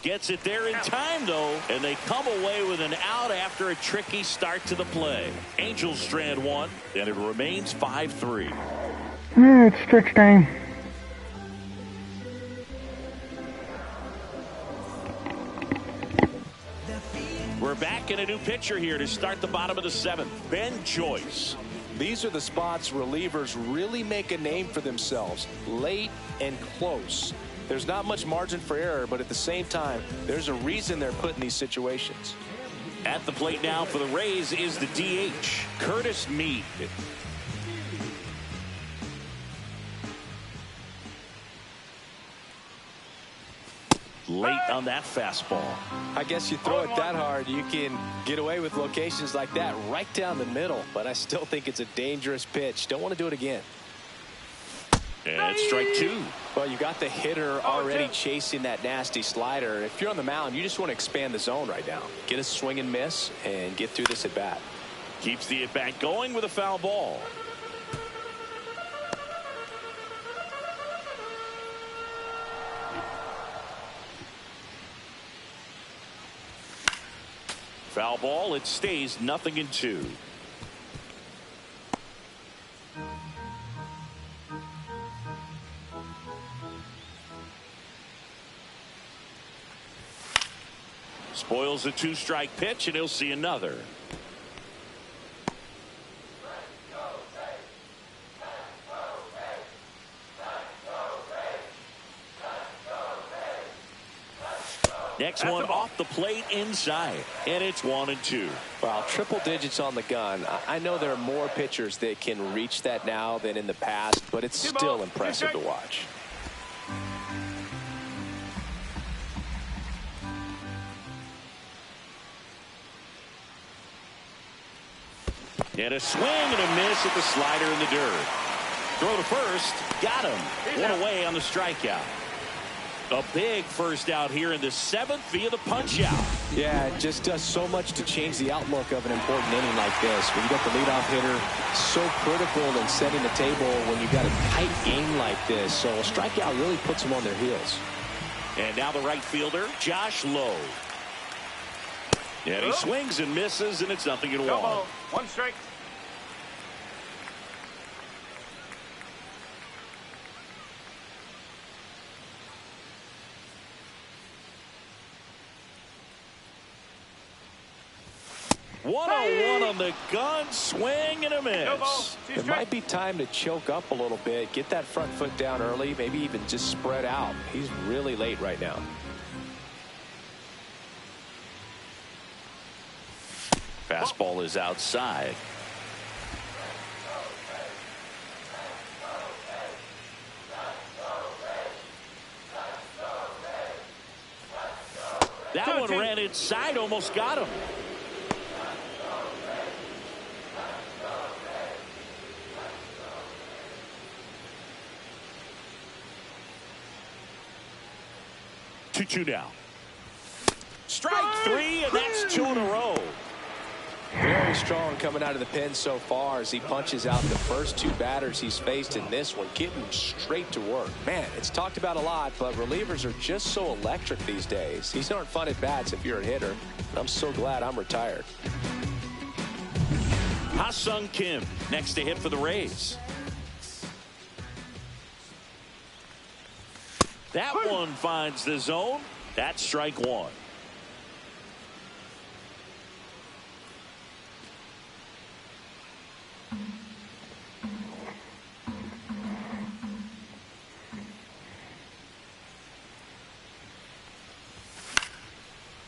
Gets it there in time, though, and they come away with an out after a tricky start to the play. Angels strand 1, and it remains 5-3. It's stretch time. We're back in a new pitcher here to start the bottom of the 7th. Ben Joyce. These are the spots relievers really make a name for themselves, late and close. There's not much margin for error, but at the same time, there's a reason they're put in these situations. At the plate now for the Rays is the DH, Curtis Mead. Late on that fastball. I guess you throw it that hard, you can get away with locations like that right down the middle, but I still think it's a dangerous pitch. Don't want to do it again. And it's strike 2. Well, you got the hitter already chasing that nasty slider. If you're on the mound, you just want to expand the zone right now. Get a swing and miss and get through this at bat. Keeps the at bat going with a foul ball. Foul ball. It stays 0-2. Spoils a 2-strike pitch, and he'll see another. Next one off the plate inside, and it's 1-2. Wow, triple digits on the gun. I know there are more pitchers that can reach that now than in the past, but it's still impressive to watch. And a swing and a miss at the slider in the dirt. Throw to first, got him. One away on the strikeout. A big first out here in the 7th via the punch out. Yeah, it just does so much to change the outlook of an important inning like this. When you got the leadoff hitter, so critical in setting the table when you got a tight game like this. So a strikeout really puts them on their heels. And now the right fielder, Josh Lowe. And he swings and misses, and it's 0-1. No ball. 1 strike. One on the gun, swing and a No ball. miss. 2 It strikes. might be time to choke up a little bit, get that front foot down early, maybe even just spread out. He's really late right now. Fastball is outside. That one ran inside, almost got him. Two now. Strike 3, and that's 2 in a row. Very strong coming out of the pen so far as he punches out the first 2 batters he's faced in this one, getting straight to work. Man, it's talked about a lot, but relievers are just so electric these days. These aren't fun at bats if you're a hitter. I'm so glad I'm retired. Ha-Sung Kim next to hit for the Rays. That one finds the zone. That's strike 1.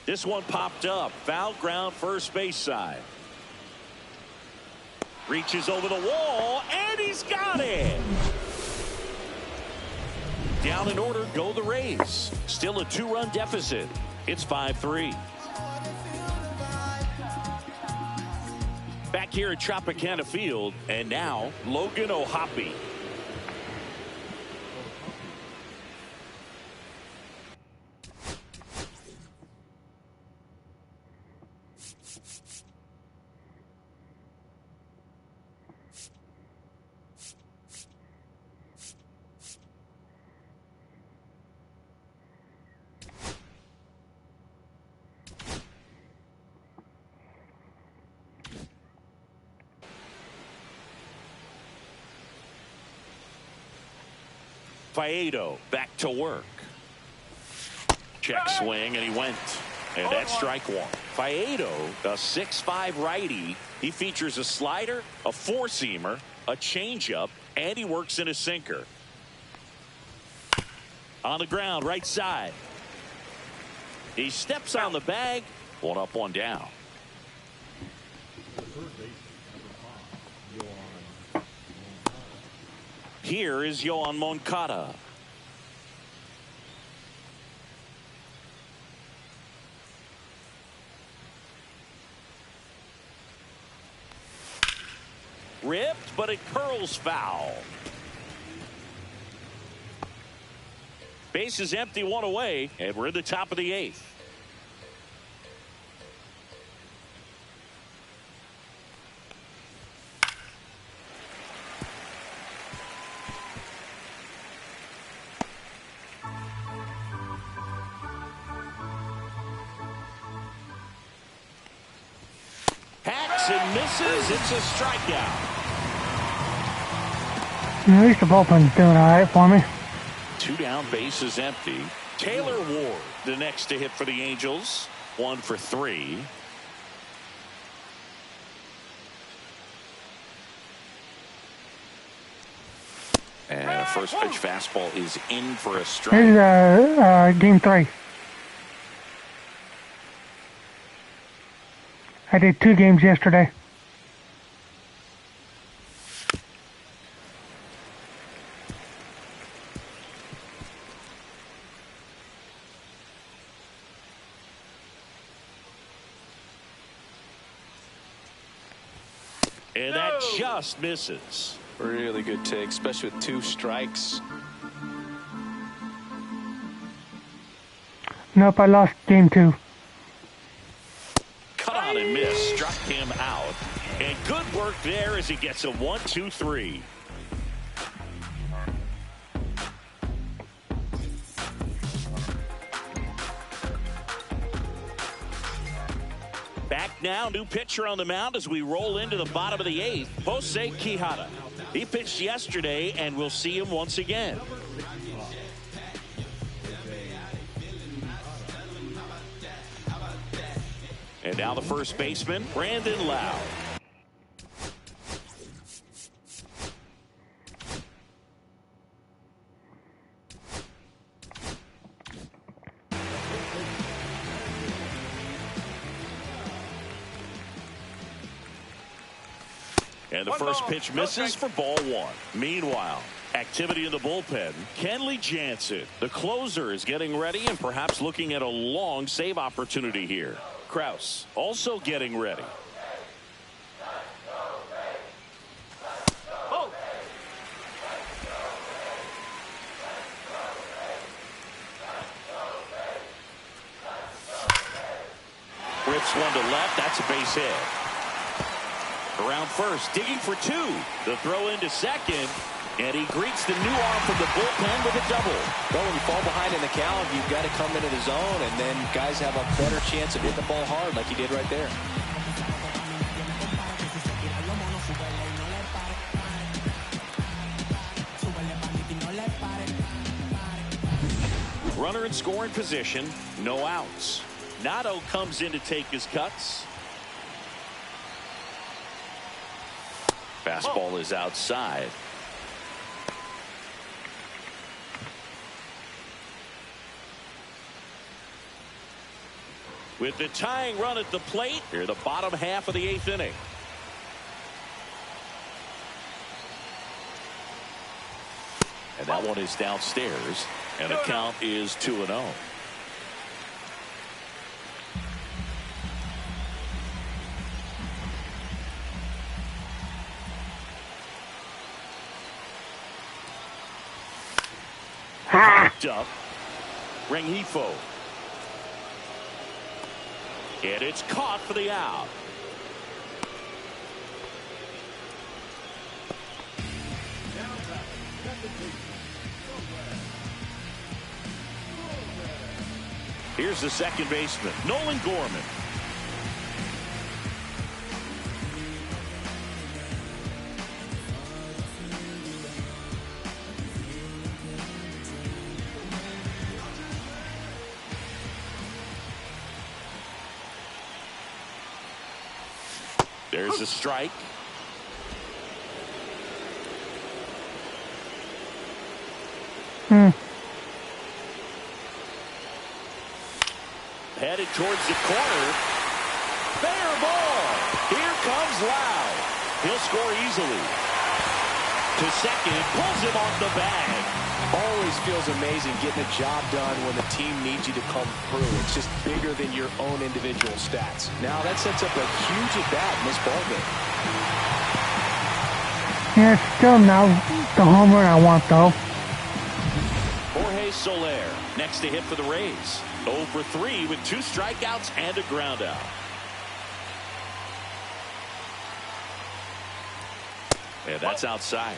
This one popped up. Foul ground, first base side. Reaches over the wall, and he's got it. Down in order go the Rays. Still a 2-run deficit. It's 5-3. Back here at Tropicana Field, and now Logan O'Hoppe. Faedo back to work. Check swing, and he went. And that's strike 1. Faedo, a 6'5" righty. He features a slider, a four-seamer, a changeup, and he works in a sinker. On the ground, right side. He steps on the bag. 1 up, 1 down. Here is Yoan Moncada. Ripped, but it curls foul. Base is empty, 1 away, and we're in the top of the 8th. And misses. It's a strikeout. At least the bullpen's doing all right for me. 2 down, base is empty. Taylor Ward, the next to hit for the Angels. 1 for 3. And a first pitch fastball is in for a strike. Here's game 3. I did 2 games yesterday. And that just misses. Really good take, especially with 2 strikes. Nope, I lost game 2. work there as he gets a 1-2-3. Back now, new pitcher on the mound as we roll into the bottom of the 8th, Jose Quijada. He pitched yesterday, and we'll see him once again. And now the first baseman, Brandon Lau. And the first pitch misses for ball 1. Meanwhile, activity in the bullpen. Kenley Jansen, the closer, is getting ready and perhaps looking at a long save opportunity here. Kraus also getting ready. Rips one to left. That's a base hit. Around first, digging for 2. The throw into second, and he greets the new arm from the bullpen with a double. Well, when you fall behind in the count, you've got to come into the zone, and then guys have a better chance of hitting the ball hard like he did right there. Runner in scoring position, no outs. Nato comes in to take his cuts. Fastball is outside. With the tying run at the plate, here the bottom half of the 8th inning. And that one is downstairs, and the count is 2-0. Up. Rengifo. And it's caught for the out. Here's the second baseman, Nolan Gorman. There's a strike. Headed towards the corner. Fair ball. Here comes Lau. He'll score easily. To second, pulls him off the bag. Always feels amazing getting a job done when the team needs you to come through. It's just bigger than your own individual stats. Now that sets up a huge at-bat in this ballgame. Yeah, still not the homer I want, though. Jorge Soler, next to hit for the Rays. 0 for 3 with 2 strikeouts and a ground out. And that's outside.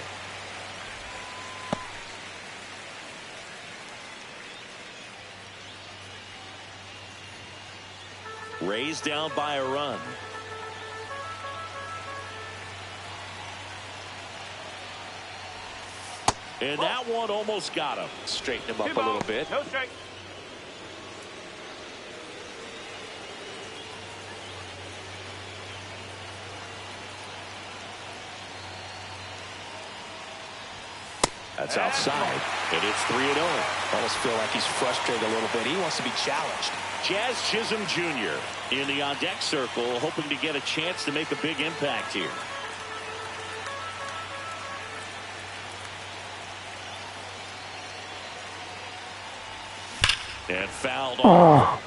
Rays down by a run. And that one almost got him. Straighten him up a little bit. No strike. That's outside, and it's 3-0. Almost feel like he's frustrated a little bit. He wants to be challenged. Jazz Chisholm Jr. in the on-deck circle, hoping to get a chance to make a big impact here. And fouled off.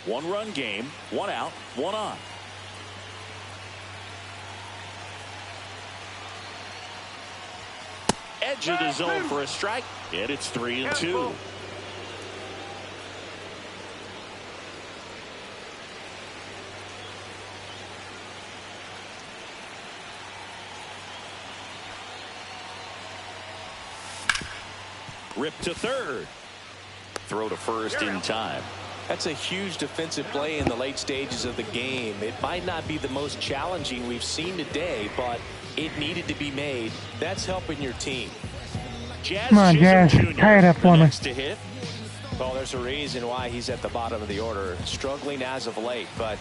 One-run game, 1 out, 1 on. Edge of the zone for a strike, and it's 3-2. Ripped to third. Throw to first in time. That's a huge defensive play in the late stages of the game. It might not be the most challenging we've seen today, but it needed to be made. That's helping your team. Come on, Jazz. Tie it up for me. To hit. Well, there's a reason why he's at the bottom of the order. Struggling as of late, but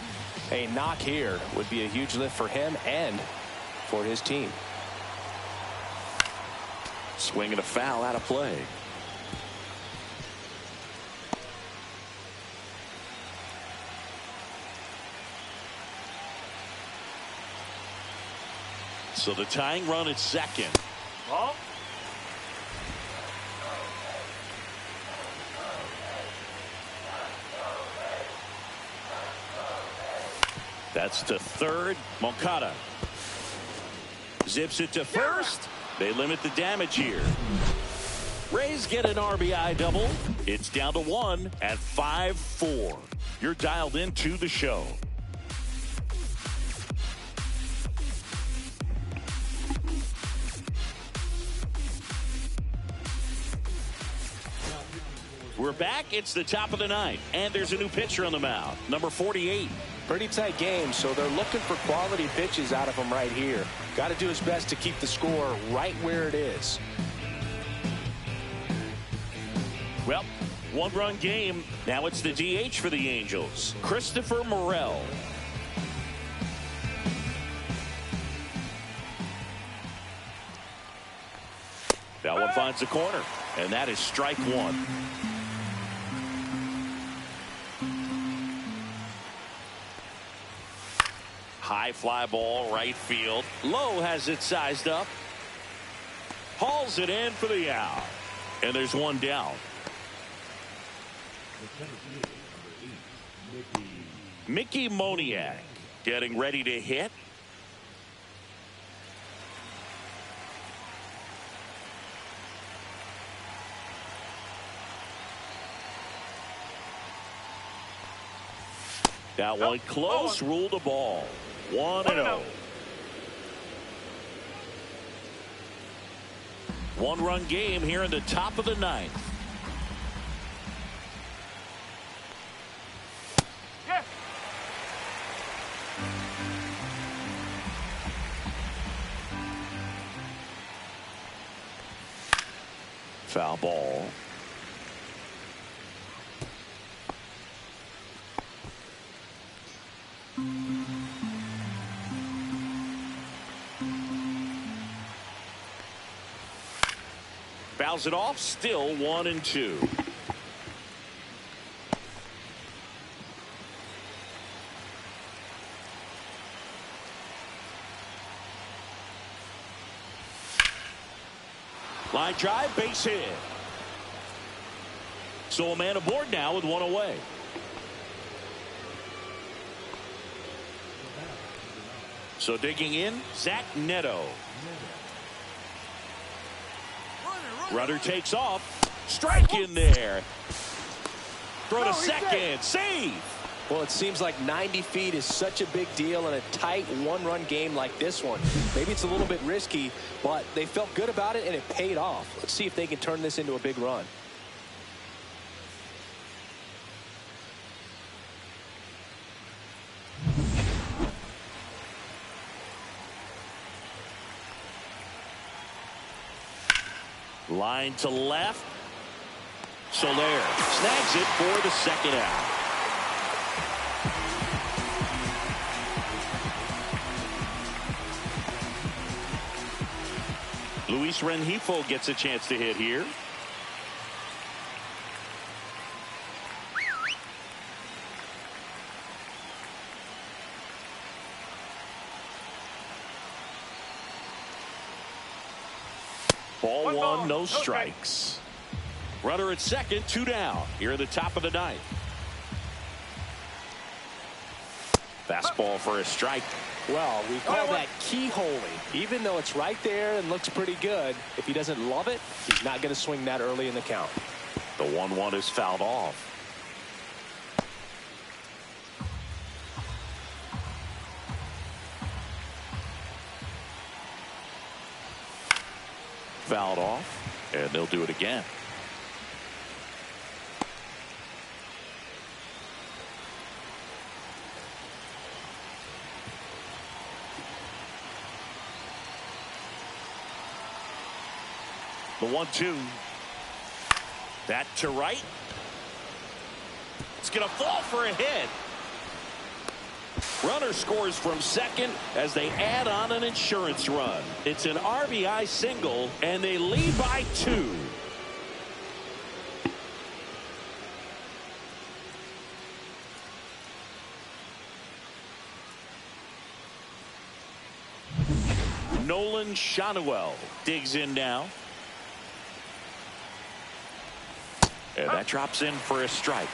a knock here would be a huge lift for him and for his team. Swing and a foul out of play. So the tying run at second. Ball. That's to third. Moncada zips it to first. They limit the damage here. Rays get an RBI double. It's down to 1 at 5-4. You're dialed into the show. We're back. It's the top of the ninth, and there's a new pitcher on the mound, number 48. Pretty tight game, so they're looking for quality pitches out of him right here. Got to do his best to keep the score right where it is. Well, one-run game. Now it's the DH for the Angels, Christopher Morel. That one finds the corner, and that is strike one. High fly ball, right field. Lowe has it sized up. Hauls it in for the out. And there's one down. Mickey Moniak getting ready to hit. That one close, ruled a ball. 1-0. One-run game here in the top of the ninth. Yeah. Foul ball. Fouls it off, still 1-2. Line drive, base hit. So a man aboard now with one away. So digging in, Zach Neto. Runner takes off. Strike in there. Throw to second. Save. Well, it seems like 90 feet is such a big deal in a tight one-run game like this one. Maybe it's a little bit risky, but they felt good about it, and it paid off. Let's see if they can turn this into a big run. Line to left. Soler snags it for the second out. Luis Rengifo gets a chance to hit here. Ball one, no strikes. Runner at second, 2 down. Here at the top of the ninth. Fastball for a strike. Well, we call that keyholing. Even though it's right there and looks pretty good, if he doesn't love it, he's not going to swing that early in the count. The 1-1 is fouled off. Fouled off, and they'll do it again. The 1-2. That to right. It's going to fall for a hit. Runner scores from second as they add on an insurance run. It's an RBI single, and they lead by 2. Nolan Shanuel digs in now. And that drops in for a strike.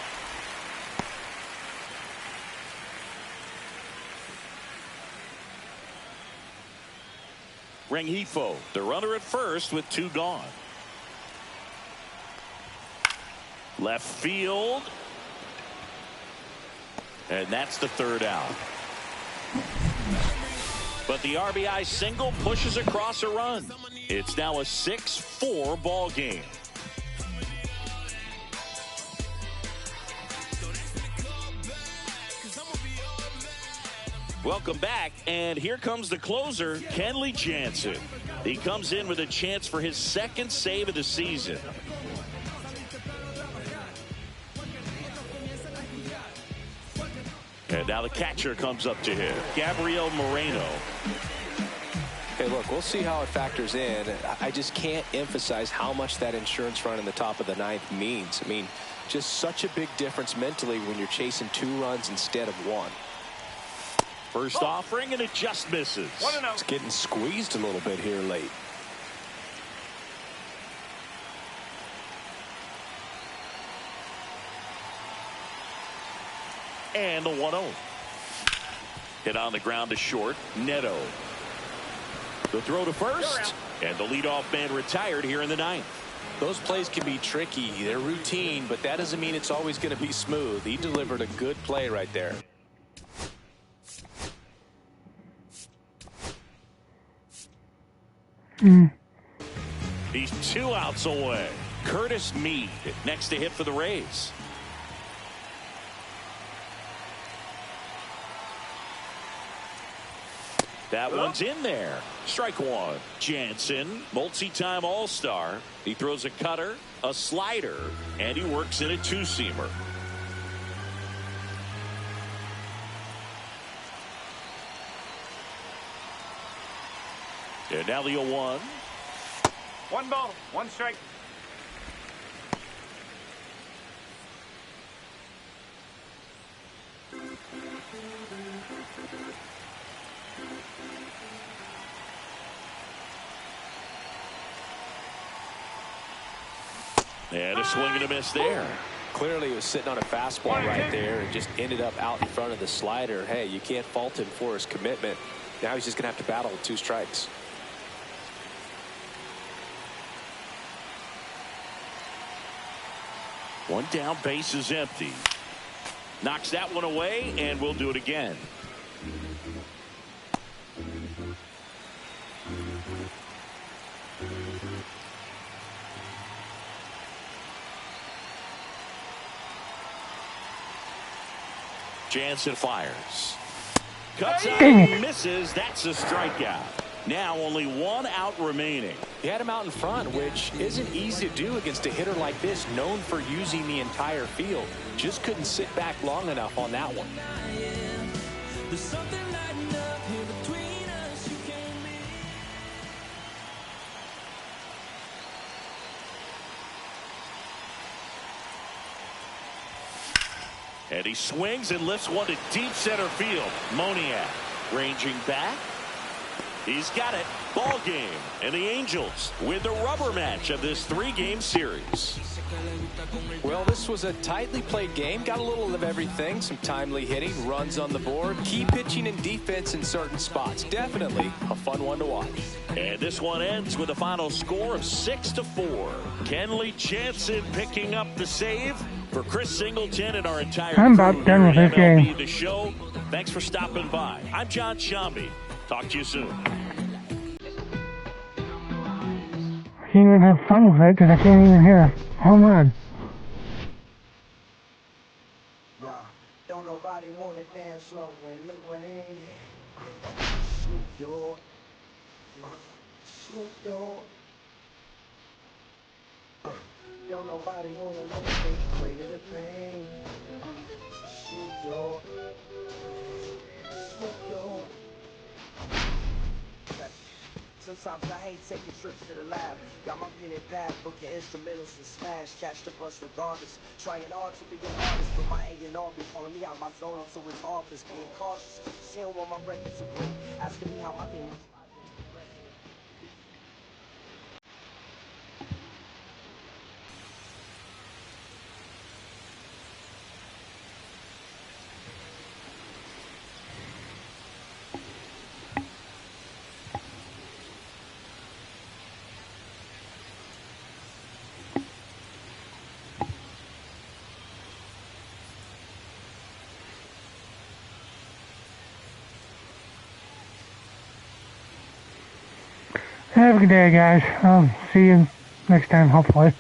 Rengifo, the runner at first with 2 gone. Left field. And that's the 3rd out. But the RBI single pushes across a run. It's now a 6-4 ball game. Welcome back, and here comes the closer, Kenley Jansen. He comes in with a chance for his 2nd save of the season. And now the catcher comes up to him, Gabriel Moreno. Hey, look, we'll see how it factors in. I just can't emphasize how much that insurance run in the top of the 9th means. I mean, just such a big difference mentally when you're chasing 2 runs instead of 1. First offering, and it just misses. It's getting squeezed a little bit here late. And the 1-0. Hit on the ground to short. Neto. The throw to first. And the leadoff man retired here in the 9th. Those plays can be tricky. They're routine, but that doesn't mean it's always going to be smooth. He delivered a good play right there. He's 2 outs away. Curtis Mead next to hit for the Rays. That one's in there. Strike 1. Jansen, multi-time All-Star. He throws a cutter, a slider, and he works in a 2-seamer. And now the 0-1. 1 ball, 1 strike. And a swing and a miss there. Clearly he was sitting on a fastball right there and just ended up out in front of the slider. Hey, you can't fault him for his commitment. Now he's just going to have to battle with 2 strikes. One down, base is empty. Knocks that one away, and we'll do it again. Jansen fires. Cuts out and misses. That's a strikeout. Now only 1 out remaining. He had him out in front, which isn't easy to do against a hitter like this, known for using the entire field. Just couldn't sit back long enough on that one. And he swings and lifts one to deep center field. Moniak ranging back. He's got it. Ball game. And the Angels win the rubber match of this 3-game series. Well, this was a tightly played game. Got a little of everything. Some timely hitting, runs on the board, key pitching and defense in certain spots. Definitely a fun one to watch. And this one ends with a final score of 6-4. Kenley Jansen picking up the save. For Chris Singleton and our entire I'm about done with this game. The show. Thanks for stopping by. I'm John Shambi. Talk to you soon. I can't even have fun with it because I can't even hear. Home run. Don't nobody want to dance slow when look when they Snoop Dogg. Snoop Dogg. Don't nobody wanna know me greater the pain. She's your, your. Sometimes I hate taking trips to the lab. Got my pen and pad, booking instrumentals and smash. Catch the bus regardless. Trying hard to be an artist, but my A&R be pulling me out my zone, so it's office. Being cautious, she don't want my records to break. Asking me how my thing. Have a good day, guys. I'll see you next time, hopefully.